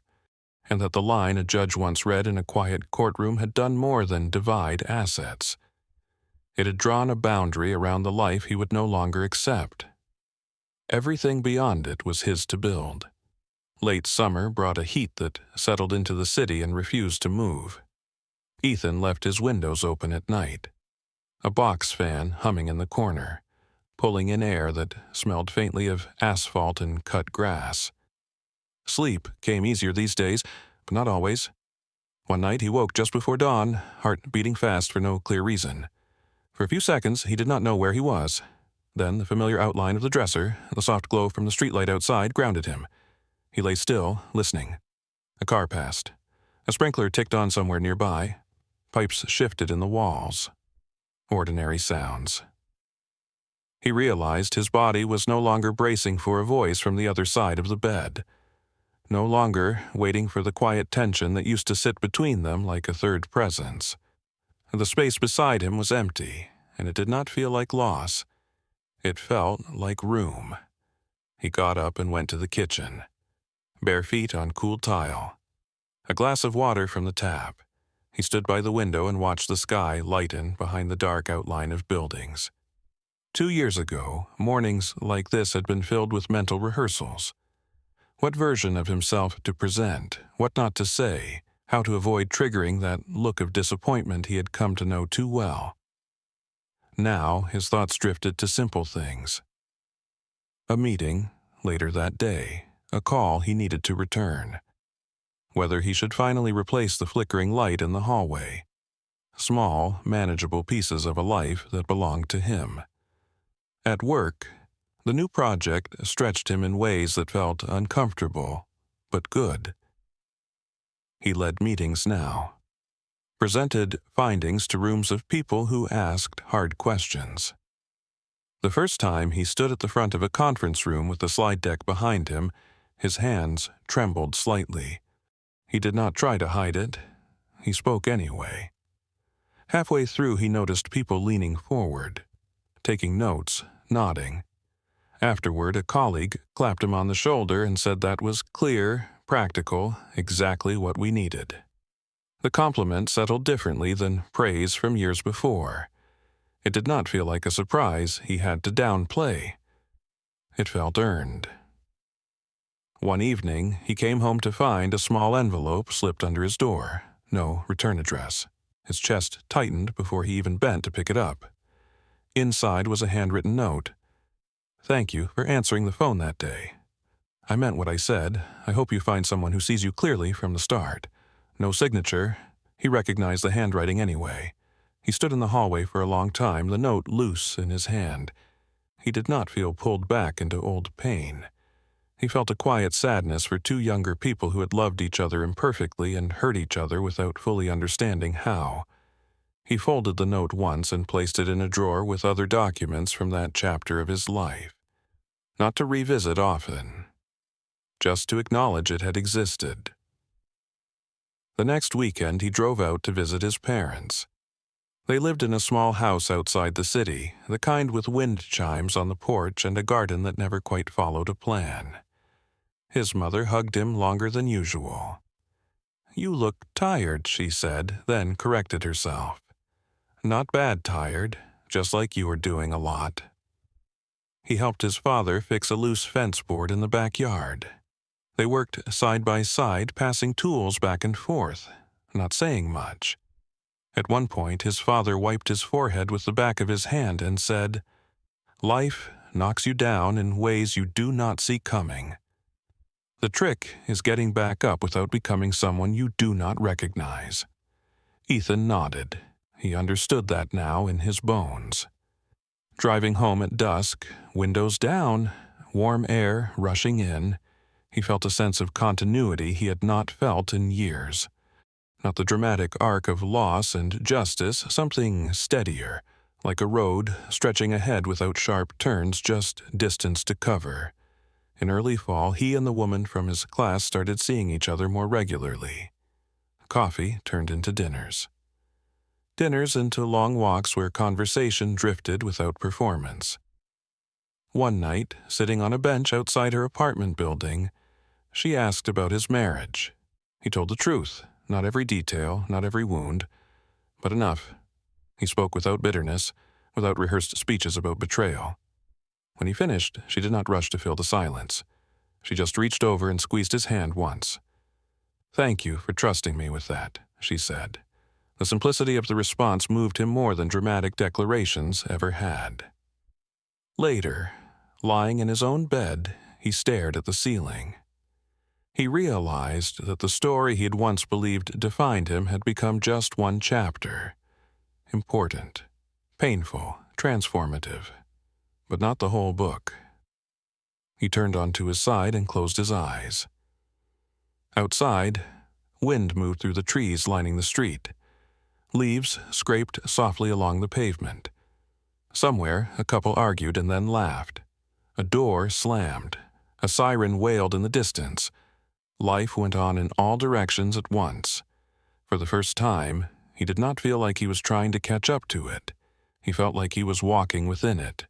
and that the line a judge once read in a quiet courtroom had done more than divide assets. It had drawn a boundary around the life he would no longer accept. Everything beyond it was his to build. Late summer brought a heat that settled into the city and refused to move. Ethan left his windows open at night, a box fan humming in the corner, pulling in air that smelled faintly of asphalt and cut grass. Sleep came easier these days, but not always. One night he woke just before dawn, heart beating fast for no clear reason. For a few seconds he did not know where he was. Then the familiar outline of the dresser, the soft glow from the streetlight outside, grounded him. He lay still, listening. A car passed. A sprinkler ticked on somewhere nearby. Pipes shifted in the walls. Ordinary sounds. He realized his body was no longer bracing for a voice from the other side of the bed. No longer waiting for the quiet tension that used to sit between them like a third presence. The space beside him was empty, and it did not feel like loss. It felt like room. He got up and went to the kitchen. Bare feet on cool tile. A glass of water from the tap. He stood by the window and watched the sky lighten behind the dark outline of buildings. 2 years ago, mornings like this had been filled with mental rehearsals. What version of himself to present, what not to say, how to avoid triggering that look of disappointment he had come to know too well. Now his thoughts drifted to simple things. A meeting, later that day, a call he needed to return. Whether he should finally replace the flickering light in the hallway. Small, manageable pieces of a life that belonged to him. At work, the new project stretched him in ways that felt uncomfortable, but good. He led meetings now. Presented findings to rooms of people who asked hard questions. The first time he stood at the front of a conference room with the slide deck behind him, his hands trembled slightly. He did not try to hide it. He spoke anyway. Halfway through, he noticed people leaning forward, taking notes, nodding. Afterward, a colleague clapped him on the shoulder and said that was clear, practical, exactly what we needed. The compliment settled differently than praise from years before. It did not feel like a surprise he had to downplay. It felt earned. One evening, he came home to find a small envelope slipped under his door. No return address. His chest tightened before he even bent to pick it up. Inside was a handwritten note. "Thank you for answering the phone that day. I meant what I said. I hope you find someone who sees you clearly from the start." No signature. He recognized the handwriting anyway. He stood in the hallway for a long time, the note loose in his hand. He did not feel pulled back into old pain. He felt a quiet sadness for two younger people who had loved each other imperfectly and hurt each other without fully understanding how. He folded the note once and placed it in a drawer with other documents from that chapter of his life. Not to revisit often. Just to acknowledge it had existed. The next weekend he drove out to visit his parents. They lived in a small house outside the city, the kind with wind chimes on the porch and a garden that never quite followed a plan. His mother hugged him longer than usual. "You look tired," she said, then corrected herself. "Not bad tired, just like you were doing a lot." He helped his father fix a loose fence board in the backyard. They worked side by side, passing tools back and forth, not saying much. At one point, his father wiped his forehead with the back of his hand and said, "Life knocks you down in ways you do not see coming. The trick is getting back up without becoming someone you do not recognize." Ethan nodded. He understood that now in his bones. Driving home at dusk, windows down, warm air rushing in, he felt a sense of continuity he had not felt in years. Not the dramatic arc of loss and justice, something steadier, like a road stretching ahead without sharp turns, just distance to cover. In early fall, he and the woman from his class started seeing each other more regularly. Coffee turned into dinners. Dinners into long walks where conversation drifted without performance. One night, sitting on a bench outside her apartment building, she asked about his marriage. He told the truth, not every detail, not every wound, but enough. He spoke without bitterness, without rehearsed speeches about betrayal. When he finished, she did not rush to fill the silence. She just reached over and squeezed his hand once. "Thank you for trusting me with that," she said. The simplicity of the response moved him more than dramatic declarations ever had. Later, lying in his own bed, he stared at the ceiling. He realized that the story he had once believed defined him had become just one chapter. Important, painful, transformative, but not the whole book. He turned onto his side and closed his eyes. Outside, wind moved through the trees lining the street. Leaves scraped softly along the pavement. Somewhere, a couple argued and then laughed. A door slammed. A siren wailed in the distance. Life went on in all directions at once. For the first time, he did not feel like he was trying to catch up to it. He felt like he was walking within it,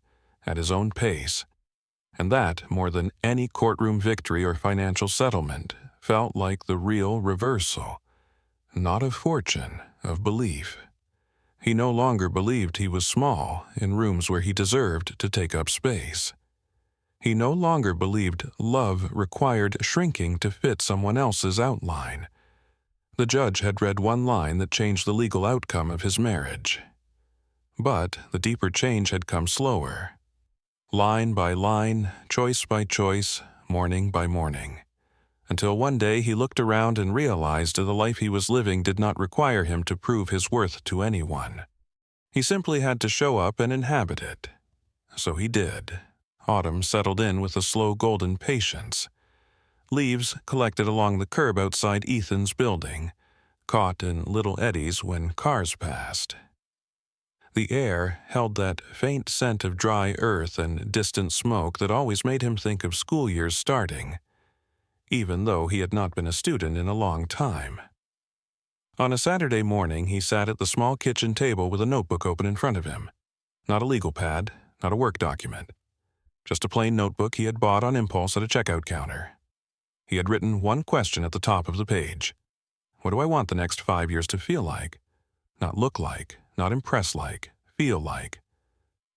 at his own pace. And that, more than any courtroom victory or financial settlement, felt like the real reversal. Not of fortune, of belief. He no longer believed he was small in rooms where he deserved to take up space. He no longer believed love required shrinking to fit someone else's outline. The judge had read one line that changed the legal outcome of his marriage. But the deeper change had come slower. Line by line, choice by choice, morning by morning. Until one day he looked around and realized the life he was living did not require him to prove his worth to anyone. He simply had to show up and inhabit it. So he did. Autumn settled in with a slow golden patience. Leaves collected along the curb outside Ethan's building, caught in little eddies when cars passed. The air held that faint scent of dry earth and distant smoke that always made him think of school years starting, even though he had not been a student in a long time. On a Saturday morning, he sat at the small kitchen table with a notebook open in front of him. Not a legal pad, not a work document. Just a plain notebook he had bought on impulse at a checkout counter. He had written one question at the top of the page. What do I want the next 5 years to feel like? Not look like, not impress like, feel like.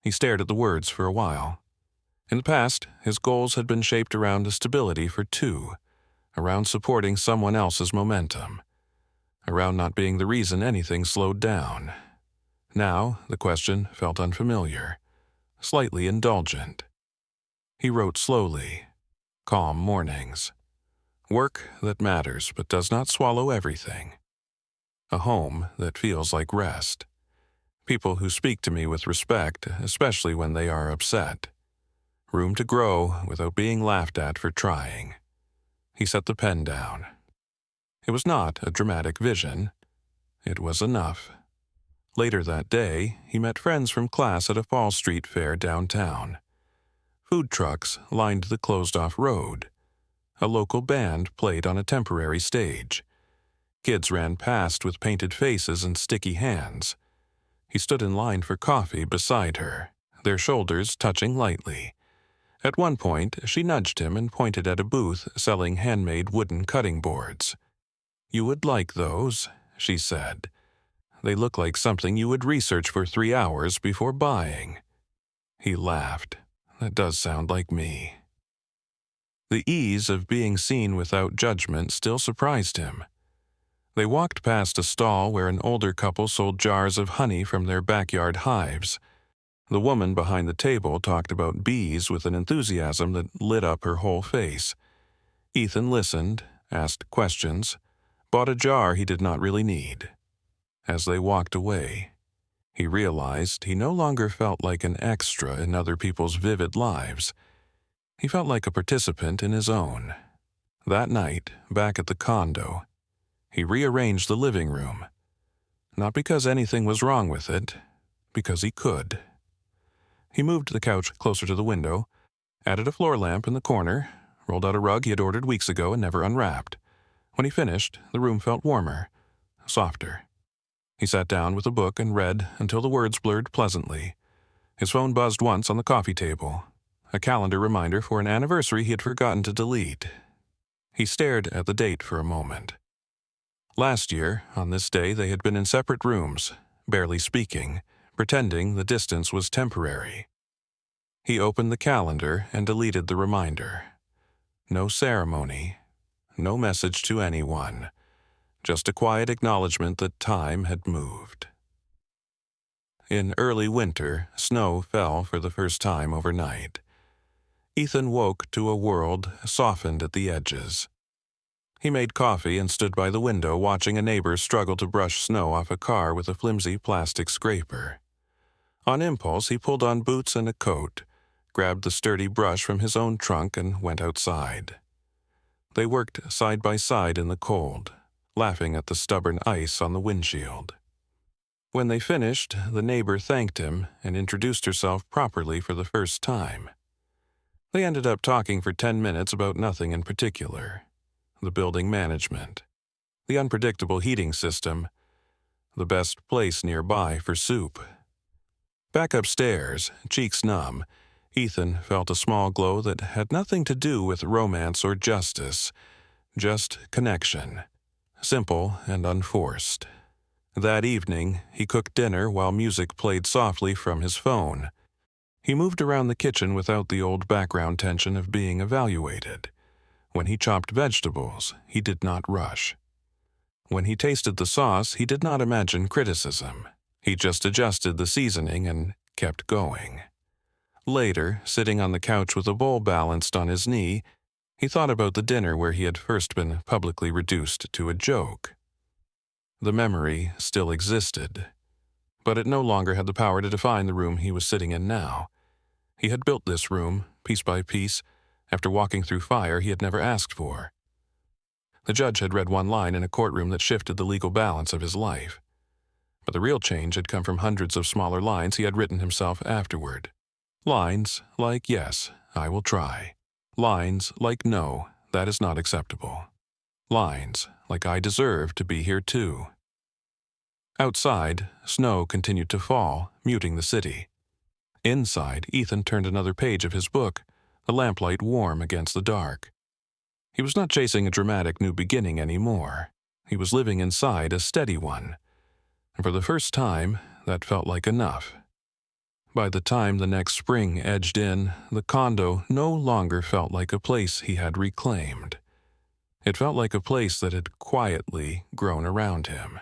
He stared at the words for a while. In the past, his goals had been shaped around a stability for two, around supporting someone else's momentum, around not being the reason anything slowed down. Now, the question felt unfamiliar, slightly indulgent. He wrote slowly. Calm mornings. Work that matters but does not swallow everything. A home that feels like rest. People who speak to me with respect, especially when they are upset. Room to grow without being laughed at for trying. He set the pen down. It was not a dramatic vision. It was enough. Later that day, he met friends from class at a Fall Street fair downtown. Food trucks lined the closed-off road. A local band played on a temporary stage. Kids ran past with painted faces and sticky hands. He stood in line for coffee beside her, their shoulders touching lightly. At one point, she nudged him and pointed at a booth selling handmade wooden cutting boards. "You would like those," she said. "They look like something you would research for 3 hours before buying." He laughed. "That does sound like me." The ease of being seen without judgment still surprised him. They walked past a stall where an older couple sold jars of honey from their backyard hives. The woman behind the table talked about bees with an enthusiasm that lit up her whole face. Ethan listened, asked questions, bought a jar he did not really need. As they walked away, he realized he no longer felt like an extra in other people's vivid lives. He felt like a participant in his own. That night, back at the condo, he rearranged the living room. Not because anything was wrong with it, because he could. He moved the couch closer to the window, added a floor lamp in the corner, rolled out a rug he had ordered weeks ago and never unwrapped. When he finished, the room felt warmer, softer. He sat down with a book and read until the words blurred pleasantly. His phone buzzed once on the coffee table, a calendar reminder for an anniversary he had forgotten to delete. He stared at the date for a moment. Last year, on this day, they had been in separate rooms, barely speaking, pretending the distance was temporary. He opened the calendar and deleted the reminder. No ceremony, no message to anyone, just a quiet acknowledgement that time had moved. In early winter, snow fell for the first time overnight. Ethan woke to a world softened at the edges. He made coffee and stood by the window watching a neighbor struggle to brush snow off a car with a flimsy plastic scraper. On impulse, he pulled on boots and a coat, grabbed the sturdy brush from his own trunk, and went outside. They worked side by side in the cold, laughing at the stubborn ice on the windshield. When they finished, the neighbor thanked him and introduced herself properly for the first time. They ended up talking for 10 minutes about nothing in particular. The building management, the unpredictable heating system, the best place nearby for soup. Back upstairs, cheeks numb, Ethan felt a small glow that had nothing to do with romance or justice, just connection, simple and unforced. That evening, he cooked dinner while music played softly from his phone. He moved around the kitchen without the old background tension of being evaluated. When he chopped vegetables, he did not rush. When he tasted the sauce, he did not imagine criticism. He just adjusted the seasoning and kept going. Later, sitting on the couch with a bowl balanced on his knee, he thought about the dinner where he had first been publicly reduced to a joke. The memory still existed, but it no longer had the power to define the room he was sitting in now. He had built this room, piece by piece, after walking through fire he had never asked for. The judge had read one line in a courtroom that shifted the legal balance of his life. But the real change had come from hundreds of smaller lines he had written himself afterward. Lines like, "Yes, I will try." Lines like, "No, that is not acceptable." Lines like, "I deserve to be here too." Outside, snow continued to fall, muting the city. Inside, Ethan turned another page of his book, the lamplight warm against the dark. He was not chasing a dramatic new beginning anymore. He was living inside a steady one. And for the first time, that felt like enough. By the time the next spring edged in, the condo no longer felt like a place he had reclaimed. It felt like a place that had quietly grown around him.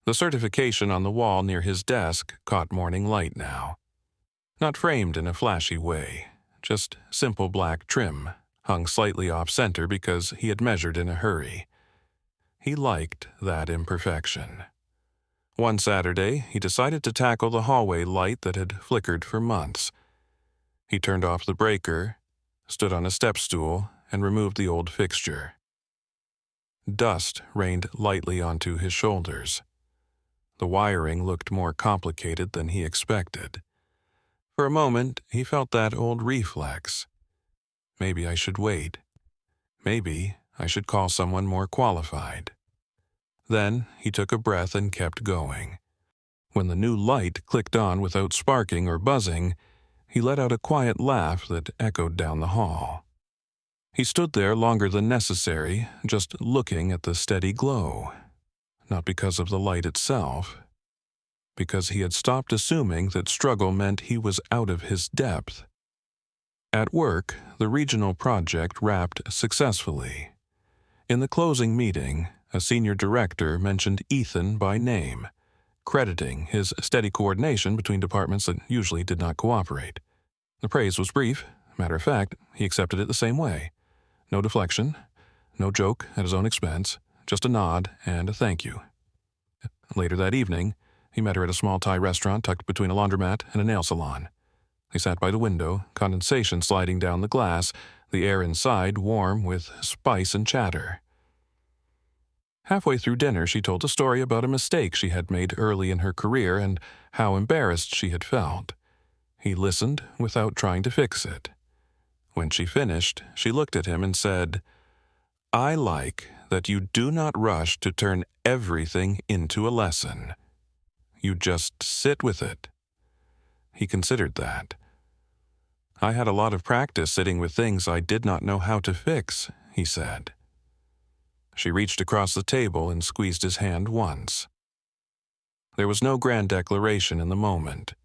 The certification on the wall near his desk caught morning light now. Not framed in a flashy way, just simple black trim, hung slightly off-center because he had measured in a hurry. He liked that imperfection. One Saturday, he decided to tackle the hallway light that had flickered for months. He turned off the breaker, stood on a step stool, and removed the old fixture. Dust rained lightly onto his shoulders. The wiring looked more complicated than he expected. For a moment, he felt that old reflex. Maybe I should wait. Maybe I should call someone more qualified. Then he took a breath and kept going. When the new light clicked on without sparking or buzzing, he let out a quiet laugh that echoed down the hall. He stood there longer than necessary, just looking at the steady glow. Not because of the light itself, because he had stopped assuming that struggle meant he was out of his depth. At work, the regional project wrapped successfully. In the closing meeting, a senior director mentioned Ethan by name, crediting his steady coordination between departments that usually did not cooperate. The praise was brief. Matter of fact, he accepted it the same way. No deflection, no joke at his own expense, just a nod and a thank you. Later that evening, he met her at a small Thai restaurant tucked between a laundromat and a nail salon. They sat by the window, condensation sliding down the glass, the air inside warm with spice and chatter. Halfway through dinner, she told a story about a mistake she had made early in her career and how embarrassed she had felt. He listened without trying to fix it. When she finished, she looked at him and said, "I like that you do not rush to turn everything into a lesson. You just sit with it." He considered that. "I had a lot of practice sitting with things I did not know how to fix," he said. She reached across the table and squeezed his hand once. There was no grand declaration in the moment,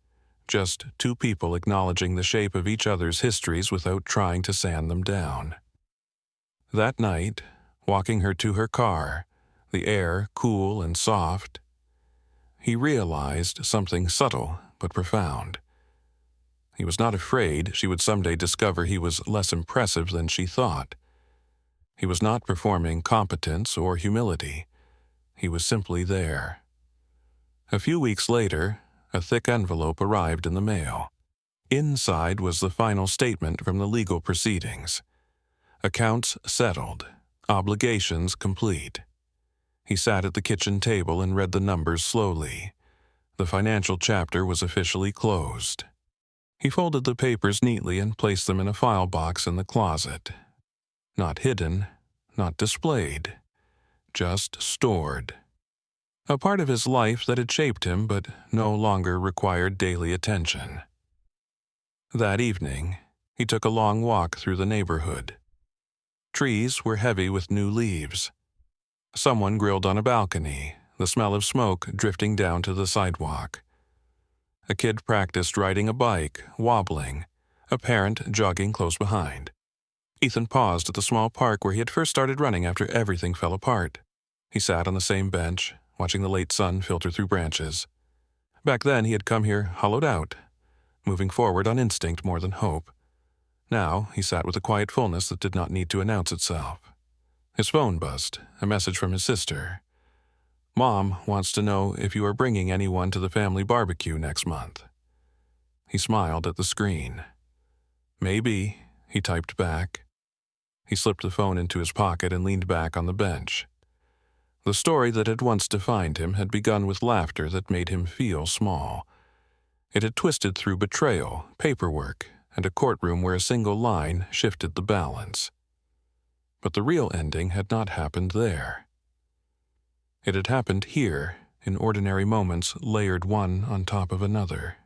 just two people acknowledging the shape of each other's histories without trying to sand them down. That night, walking her to her car, the air cool and soft, he realized something subtle but profound. He was not afraid she would someday discover he was less impressive than she thought. He was not performing competence or humility. He was simply there. A few weeks later, a thick envelope arrived in the mail. Inside was the final statement from the legal proceedings. Accounts settled, obligations complete. He sat at the kitchen table and read the numbers slowly. The financial chapter was officially closed. He folded the papers neatly and placed them in a file box in the closet. Not hidden, not displayed, just stored. A part of his life that had shaped him but no longer required daily attention. That evening, he took a long walk through the neighborhood. Trees were heavy with new leaves. Someone grilled on a balcony, the smell of smoke drifting down to the sidewalk. A kid practiced riding a bike, wobbling, a parent jogging close behind. Ethan paused at the small park where he had first started running after everything fell apart. He sat on the same bench, watching the late sun filter through branches. Back then he had come here hollowed out, moving forward on instinct more than hope. Now he sat with a quiet fullness that did not need to announce itself. His phone buzzed, a message from his sister. "Mom wants to know if you are bringing anyone to the family barbecue next month." He smiled at the screen. "Maybe," he typed back. He slipped the phone into his pocket and leaned back on the bench. The story that had once defined him had begun with laughter that made him feel small. It had twisted through betrayal, paperwork, and a courtroom where a single line shifted the balance. But the real ending had not happened there. It had happened here, in ordinary moments layered one on top of another.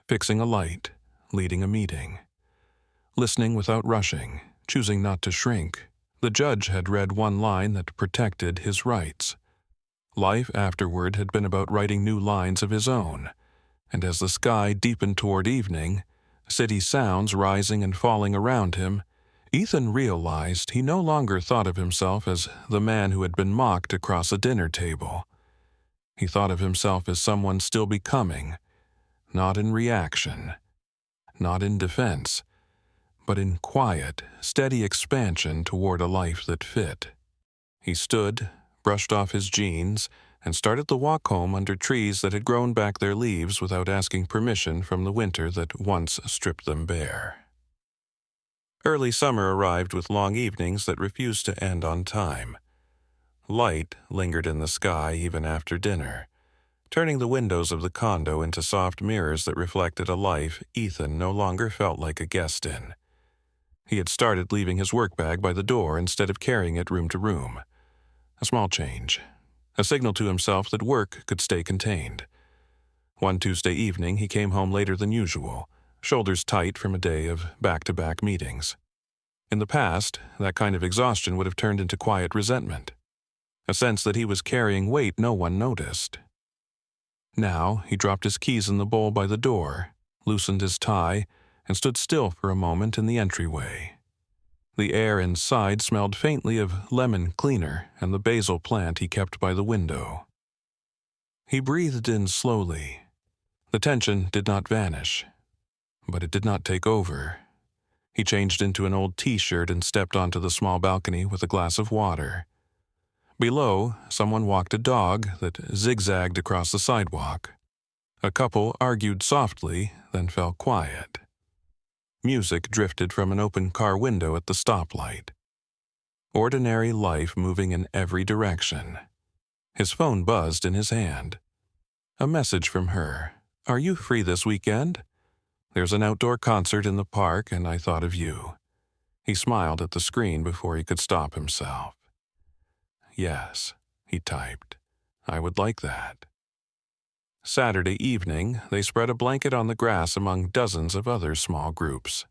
Fixing a light, leading a meeting. Listening without rushing, choosing not to shrink. The judge had read one line that protected his rights. Life afterward had been about writing new lines of his own, and as the sky deepened toward evening, city sounds rising and falling around him, Ethan realized he no longer thought of himself as the man who had been mocked across a dinner table. He thought of himself as someone still becoming, not in reaction, not in defense, but in quiet, steady expansion toward a life that fit. He stood, brushed off his jeans, and started the walk home under trees that had grown back their leaves without asking permission from the winter that once stripped them bare. Early summer arrived with long evenings that refused to end on time. Light lingered in the sky even after dinner, turning the windows of the condo into soft mirrors that reflected a life Ethan no longer felt like a guest in. He had started leaving his work bag by the door instead of carrying it room to room. A small change, a signal to himself that work could stay contained. One Tuesday evening he came home later than usual, shoulders tight from a day of back-to-back meetings. In the past, that kind of exhaustion would have turned into quiet resentment, a sense that he was carrying weight no one noticed. Now he dropped his keys in the bowl by the door, loosened his tie, and stood still for a moment in the entryway. The air inside smelled faintly of lemon cleaner and the basil plant he kept by the window. He breathed in slowly. The tension did not vanish, but it did not take over. He changed into an old t-shirt and stepped onto the small balcony with a glass of water. Below, someone walked a dog that zigzagged across the sidewalk. A couple argued softly, then fell quiet. Music drifted from an open car window at the stoplight. Ordinary life moving in every direction. His phone buzzed in his hand. A message from her. "Are you free this weekend? There's an outdoor concert in the park and I thought of you." He smiled at the screen before he could stop himself. "Yes," he typed. "I would like that." Saturday evening, they spread a blanket on the grass among dozens of other small groups.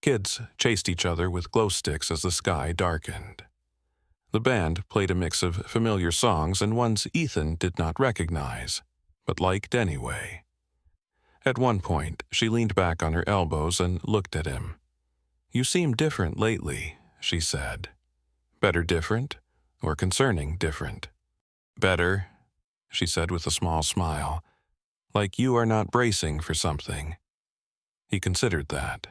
Kids chased each other with glow sticks as the sky darkened. The band played a mix of familiar songs and ones Ethan did not recognize, but liked anyway. At one point, she leaned back on her elbows and looked at him. "You seem different lately," she said. "Better different, or concerning different?" "Better," she said with a small smile, "like you are not bracing for something." He considered that.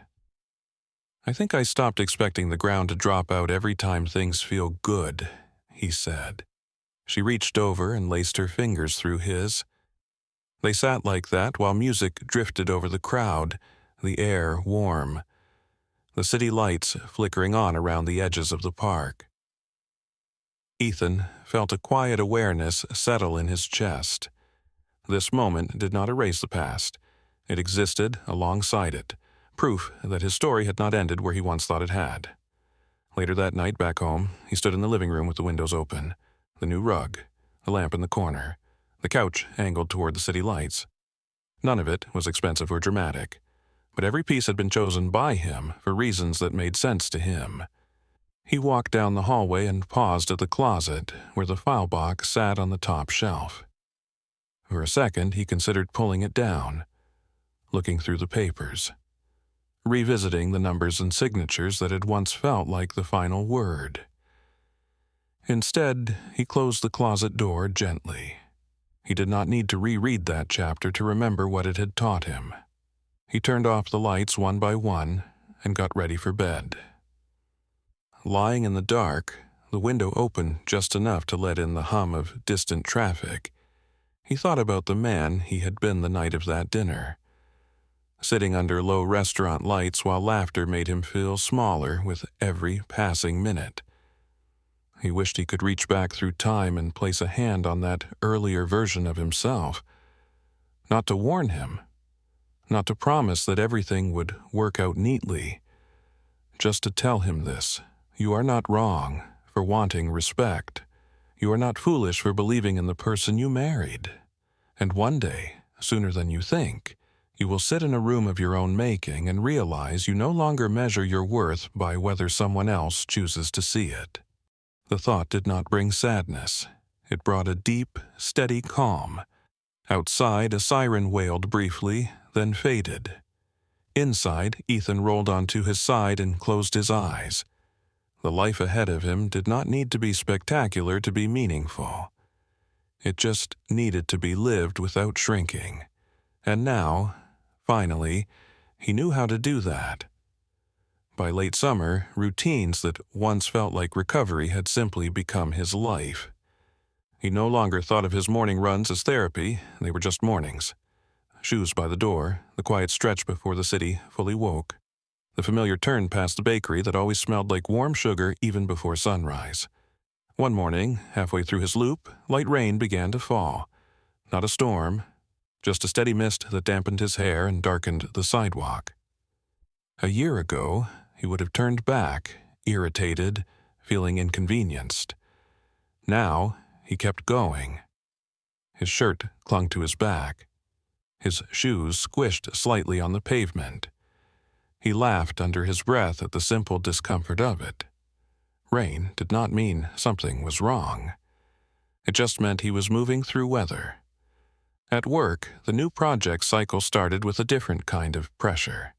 "I think I stopped expecting the ground to drop out every time things feel good," he said. She reached over and laced her fingers through his. They sat like that while music drifted over the crowd, the air warm, the city lights flickering on around the edges of the park. Ethan felt a quiet awareness settle in his chest. This moment did not erase the past. It existed alongside it, proof that his story had not ended where he once thought it had. Later that night back home, he stood in the living room with the windows open, the new rug, the lamp in the corner, the couch angled toward the city lights. None of it was expensive or dramatic, but every piece had been chosen by him for reasons that made sense to him. He walked down the hallway and paused at the closet where the file box sat on the top shelf. For a second, he considered pulling it down, looking through the papers, revisiting the numbers and signatures that had once felt like the final word. Instead, he closed the closet door gently. He did not need to reread that chapter to remember what it had taught him. He turned off the lights one by one and got ready for bed. Lying in the dark, the window open just enough to let in the hum of distant traffic, he thought about the man he had been the night of that dinner. Sitting under low restaurant lights while laughter made him feel smaller with every passing minute. He wished he could reach back through time and place a hand on that earlier version of himself. Not to warn him, not to promise that everything would work out neatly, just to tell him this: you are not wrong for wanting respect. You are not foolish for believing in the person you married. And one day, sooner than you think, you will sit in a room of your own making and realize you no longer measure your worth by whether someone else chooses to see it. The thought did not bring sadness. It brought a deep, steady calm. Outside, a siren wailed briefly, then faded. Inside, Ethan rolled onto his side and closed his eyes. The life ahead of him did not need to be spectacular to be meaningful. It just needed to be lived without shrinking. And now, finally, he knew how to do that. By late summer, routines that once felt like recovery had simply become his life. He no longer thought of his morning runs as therapy, they were just mornings. Shoes by the door, the quiet stretch before the city fully woke. The familiar turn past the bakery that always smelled like warm sugar even before sunrise. One morning, halfway through his loop, light rain began to fall. Not a storm, just a steady mist that dampened his hair and darkened the sidewalk. A year ago, he would have turned back, irritated, feeling inconvenienced. Now, he kept going. His shirt clung to his back. His shoes squished slightly on the pavement. He laughed under his breath at the simple discomfort of it. Rain did not mean something was wrong. It just meant he was moving through weather. At work, the new project cycle started with a different kind of pressure.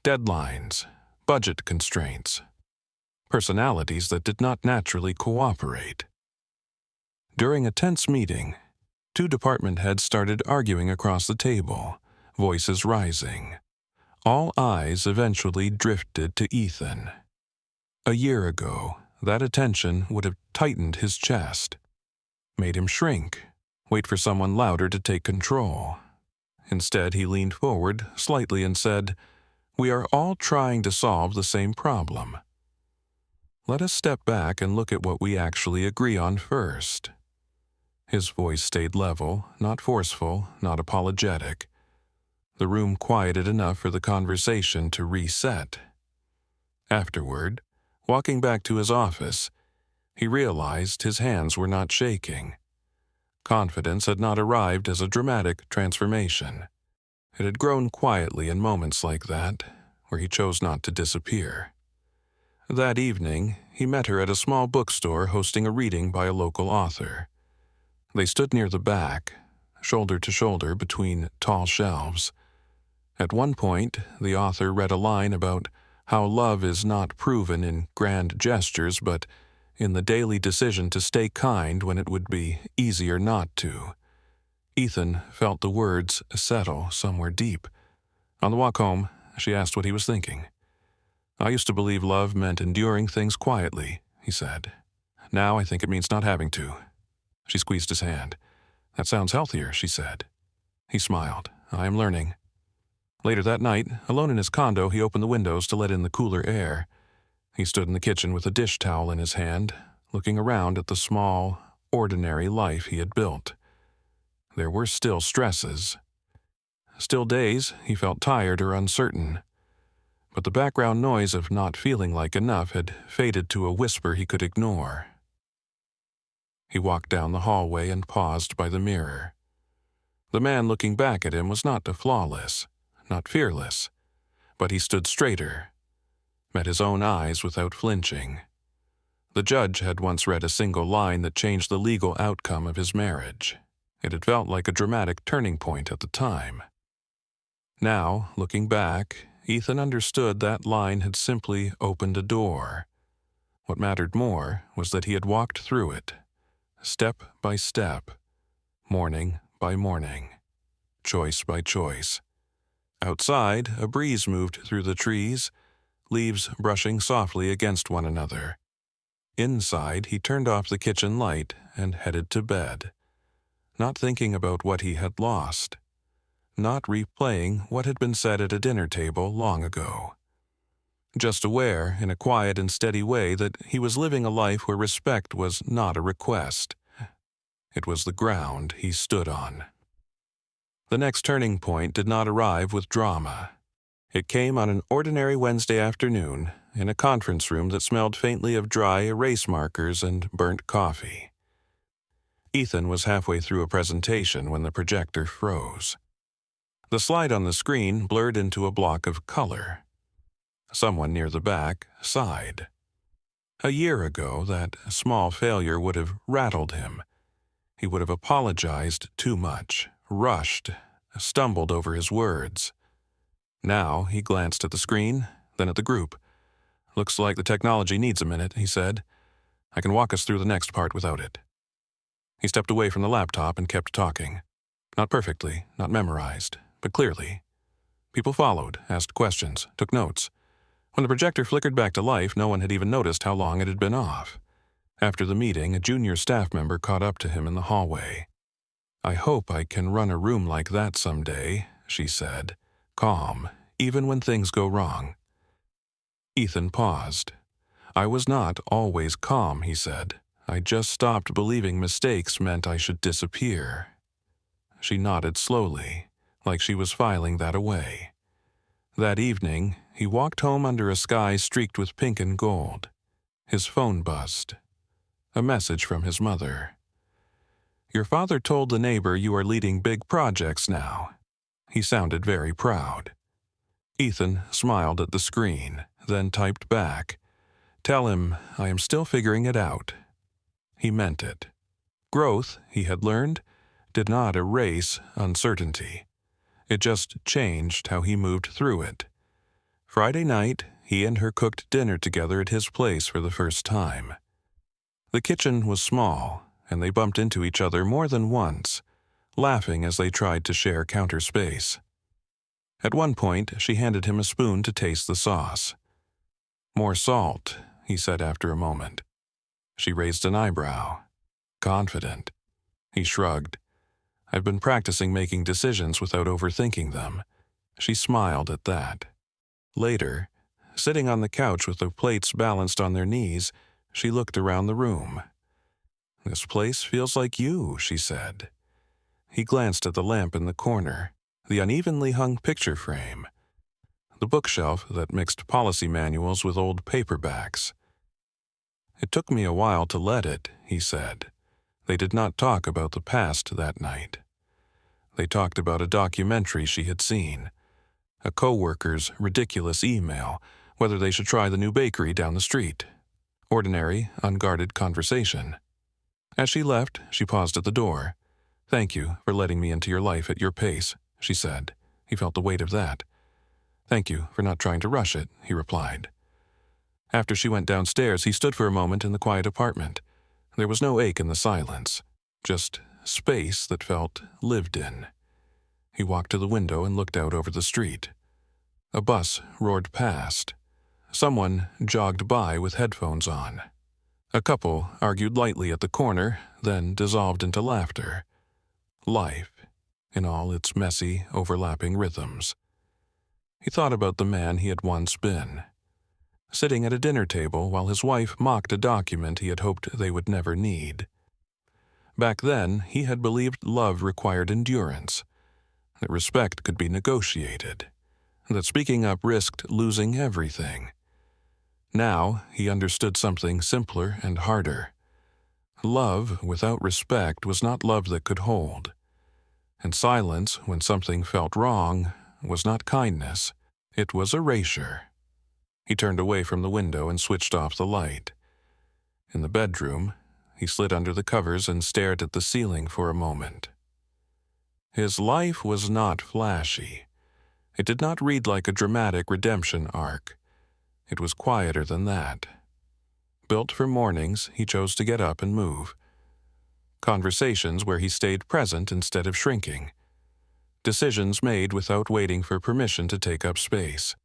Deadlines, budget constraints, personalities that did not naturally cooperate. During a tense meeting, two department heads started arguing across the table, voices rising. All eyes eventually drifted to Ethan. A year ago, that attention would have tightened his chest, made him shrink, wait for someone louder to take control. Instead, he leaned forward slightly and said, "We are all trying to solve the same problem. Let us step back and look at what we actually agree on first." His voice stayed level, not forceful, not apologetic. The room quieted enough for the conversation to reset. Afterward, walking back to his office, he realized his hands were not shaking. Confidence had not arrived as a dramatic transformation. It had grown quietly in moments like that, where he chose not to disappear. That evening, he met her at a small bookstore hosting a reading by a local author. They stood near the back, shoulder to shoulder between tall shelves. At one point, the author read a line about how love is not proven in grand gestures but in the daily decision to stay kind when it would be easier not to. Ethan felt the words settle somewhere deep. On the walk home, she asked what he was thinking. "I used to believe love meant enduring things quietly," he said. "Now I think it means not having to." She squeezed his hand. "That sounds healthier," she said. He smiled. "I am learning." Later that night, alone in his condo, he opened the windows to let in the cooler air. He stood in the kitchen with a dish towel in his hand, looking around at the small, ordinary life he had built. There were still stresses. Still days he felt tired or uncertain. But the background noise of not feeling like enough had faded to a whisper he could ignore. He walked down the hallway and paused by the mirror. The man looking back at him was not flawless, not fearless, but he stood straighter, met his own eyes without flinching. The judge had once read a single line that changed the legal outcome of his marriage. It had felt like a dramatic turning point at the time. Now, looking back, Ethan understood that line had simply opened a door. What mattered more was that he had walked through it, step by step, morning by morning, choice by choice. Outside, a breeze moved through the trees, leaves brushing softly against one another. Inside, he turned off the kitchen light and headed to bed, not thinking about what he had lost, not replaying what had been said at a dinner table long ago. Just aware, in a quiet and steady way, that he was living a life where respect was not a request. It was the ground he stood on. The next turning point did not arrive with drama. It came on an ordinary Wednesday afternoon in a conference room that smelled faintly of dry erase markers and burnt coffee. Ethan was halfway through a presentation when the projector froze. The slide on the screen blurred into a block of color. Someone near the back sighed. A year ago, that small failure would have rattled him. He would have apologized too much, rushed, stumbled over his words. Now he glanced at the screen, then at the group. "Looks like the technology needs a minute," he said. "I can walk us through the next part without it." He stepped away from the laptop and kept talking. Not perfectly, not memorized, but clearly. People followed, asked questions, took notes. When the projector flickered back to life, no one had even noticed how long it had been off. After the meeting, a junior staff member caught up to him in the hallway. "I hope I can run a room like that someday," she said, calm, even when things go wrong. Ethan paused. "I was not always calm," he said. "I just stopped believing mistakes meant I should disappear." She nodded slowly, like she was filing that away. That evening, he walked home under a sky streaked with pink and gold. His phone buzzed. A message from his mother. "Your father told the neighbor you are leading big projects now." He sounded very proud. Ethan smiled at the screen, then typed back, "Tell him I am still figuring it out." He meant it. Growth, he had learned, did not erase uncertainty. It just changed how he moved through it. Friday night, he and her cooked dinner together at his place for the first time. The kitchen was small, and they bumped into each other more than once, laughing as they tried to share counter space. At one point, she handed him a spoon to taste the sauce. "More salt," he said after a moment. She raised an eyebrow. Confident. He shrugged. "I've been practicing making decisions without overthinking them." She smiled at that. Later, sitting on the couch with the plates balanced on their knees, she looked around the room. "This place feels like you," she said. He glanced at the lamp in the corner, the unevenly hung picture frame, the bookshelf that mixed policy manuals with old paperbacks. "It took me a while to let it," he said. They did not talk about the past that night. They talked about a documentary she had seen, a coworker's ridiculous email, whether they should try the new bakery down the street. Ordinary, unguarded conversation. As she left, she paused at the door. "Thank you for letting me into your life at your pace," she said. He felt the weight of that. "Thank you for not trying to rush it," he replied. After she went downstairs, he stood for a moment in the quiet apartment. There was no ache in the silence, just space that felt lived in. He walked to the window and looked out over the street. A bus roared past. Someone jogged by with headphones on. A couple argued lightly at the corner, then dissolved into laughter. Life, in all its messy, overlapping rhythms. He thought about the man he had once been, sitting at a dinner table while his wife mocked a document he had hoped they would never need. Back then, he had believed love required endurance, that respect could be negotiated, that speaking up risked losing everything. Now, he understood something simpler and harder. Love without respect was not love that could hold. And silence, when something felt wrong, was not kindness. It was erasure. He turned away from the window and switched off the light. In the bedroom, he slid under the covers and stared at the ceiling for a moment. His life was not flashy. It did not read like a dramatic redemption arc. It was quieter than that. Built for mornings, he chose to get up and move. Conversations where he stayed present instead of shrinking. Decisions made without waiting for permission to take up space.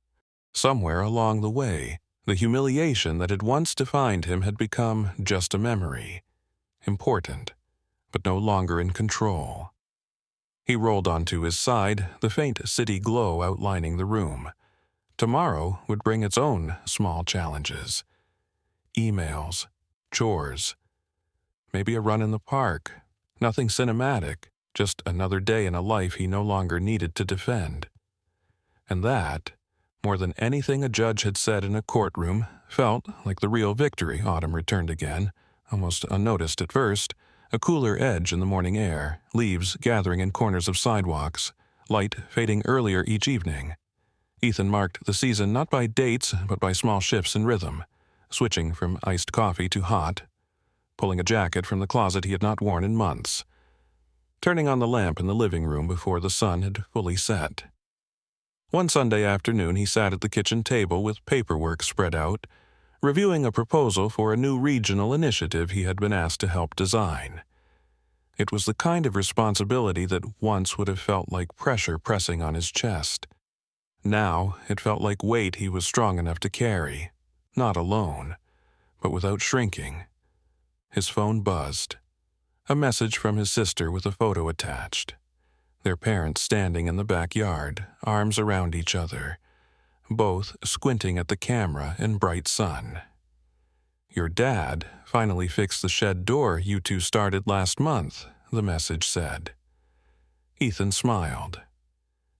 Somewhere along the way, the humiliation that had once defined him had become just a memory. Important, but no longer in control. He rolled onto his side, the faint city glow outlining the room. Tomorrow would bring its own small challenges. Emails, chores, maybe a run in the park. Nothing cinematic, just another day in a life he no longer needed to defend. And that, more than anything a judge had said in a courtroom, felt like the real victory. Autumn returned again, almost unnoticed at first, a cooler edge in the morning air, leaves gathering in corners of sidewalks, light fading earlier each evening. Ethan marked the season not by dates, but by small shifts in rhythm, switching from iced coffee to hot, pulling a jacket from the closet he had not worn in months, turning on the lamp in the living room before the sun had fully set. One Sunday afternoon he sat at the kitchen table with paperwork spread out, reviewing a proposal for a new regional initiative he had been asked to help design. It was the kind of responsibility that once would have felt like pressure pressing on his chest. Now it felt like weight he was strong enough to carry, not alone, but without shrinking. His phone buzzed. A message from his sister with a photo attached. Their parents standing in the backyard, arms around each other, both squinting at the camera in bright sun. "Your dad finally fixed the shed door you two started last month," the message said. Ethan smiled.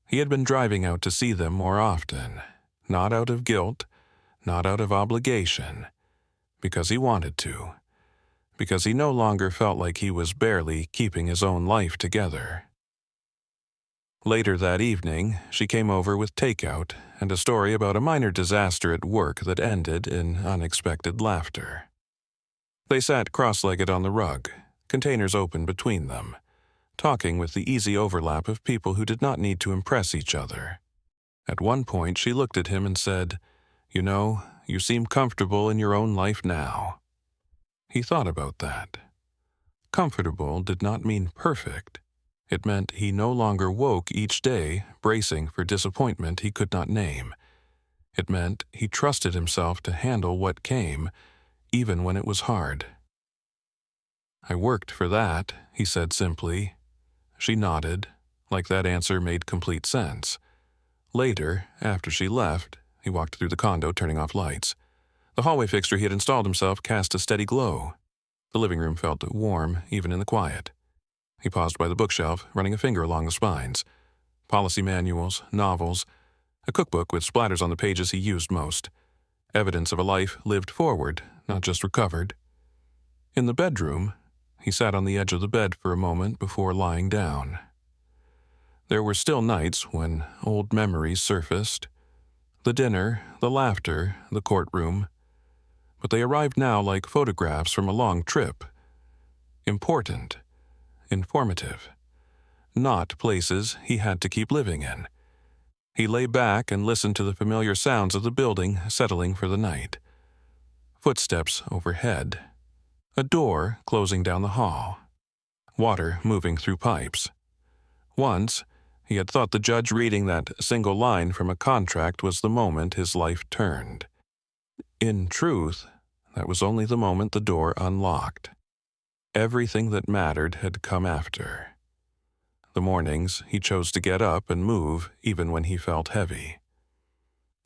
He had been driving out to see them more often, not out of guilt, not out of obligation, because he wanted to, because he no longer felt like he was barely keeping his own life together. Later that evening, she came over with takeout and a story about a minor disaster at work that ended in unexpected laughter. They sat cross-legged on the rug, containers open between them, talking with the easy overlap of people who did not need to impress each other. At one point, she looked at him and said, "You know, you seem comfortable in your own life now." He thought about that. Comfortable did not mean perfect. It meant he no longer woke each day bracing for disappointment he could not name. It meant he trusted himself to handle what came, even when it was hard. "I worked for that," he said simply. She nodded, like that answer made complete sense. Later, after she left, he walked through the condo, turning off lights. The hallway fixture he had installed himself cast a steady glow. The living room felt warm, even in the quiet. He paused by the bookshelf, running a finger along the spines. Policy manuals, novels, a cookbook with splatters on the pages he used most. Evidence of a life lived forward, not just recovered. In the bedroom, he sat on the edge of the bed for a moment before lying down. There were still nights when old memories surfaced. The dinner, the laughter, the courtroom. But they arrived now like photographs from a long trip. Important. Informative. Not places he had to keep living in. He lay back and listened to the familiar sounds of the building settling for the night. Footsteps overhead. A door closing down the hall. Water moving through pipes. Once, he had thought the judge reading that single line from a contract was the moment his life turned. In truth, that was only the moment the door unlocked. Everything that mattered had come after. The mornings he chose to get up and move even when he felt heavy.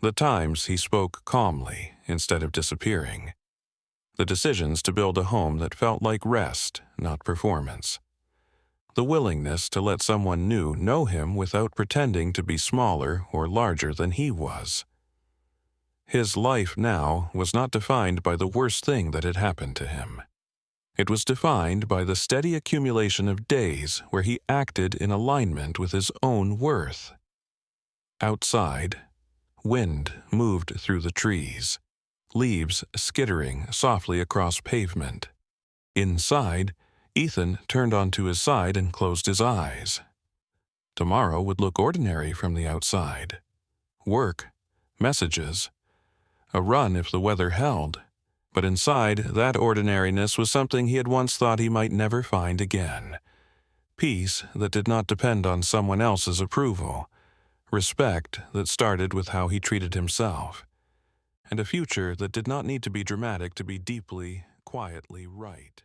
The times he spoke calmly instead of disappearing. The decisions to build a home that felt like rest, not performance. The willingness to let someone new know him without pretending to be smaller or larger than he was. His life now was not defined by the worst thing that had happened to him. It was defined by the steady accumulation of days where he acted in alignment with his own worth. Outside, wind moved through the trees, leaves skittering softly across pavement. Inside, Ethan turned onto his side and closed his eyes. Tomorrow would look ordinary from the outside. Work, messages, a run if the weather held. But inside, that ordinariness was something he had once thought he might never find again. Peace that did not depend on someone else's approval. Respect that started with how he treated himself. And a future that did not need to be dramatic to be deeply, quietly right.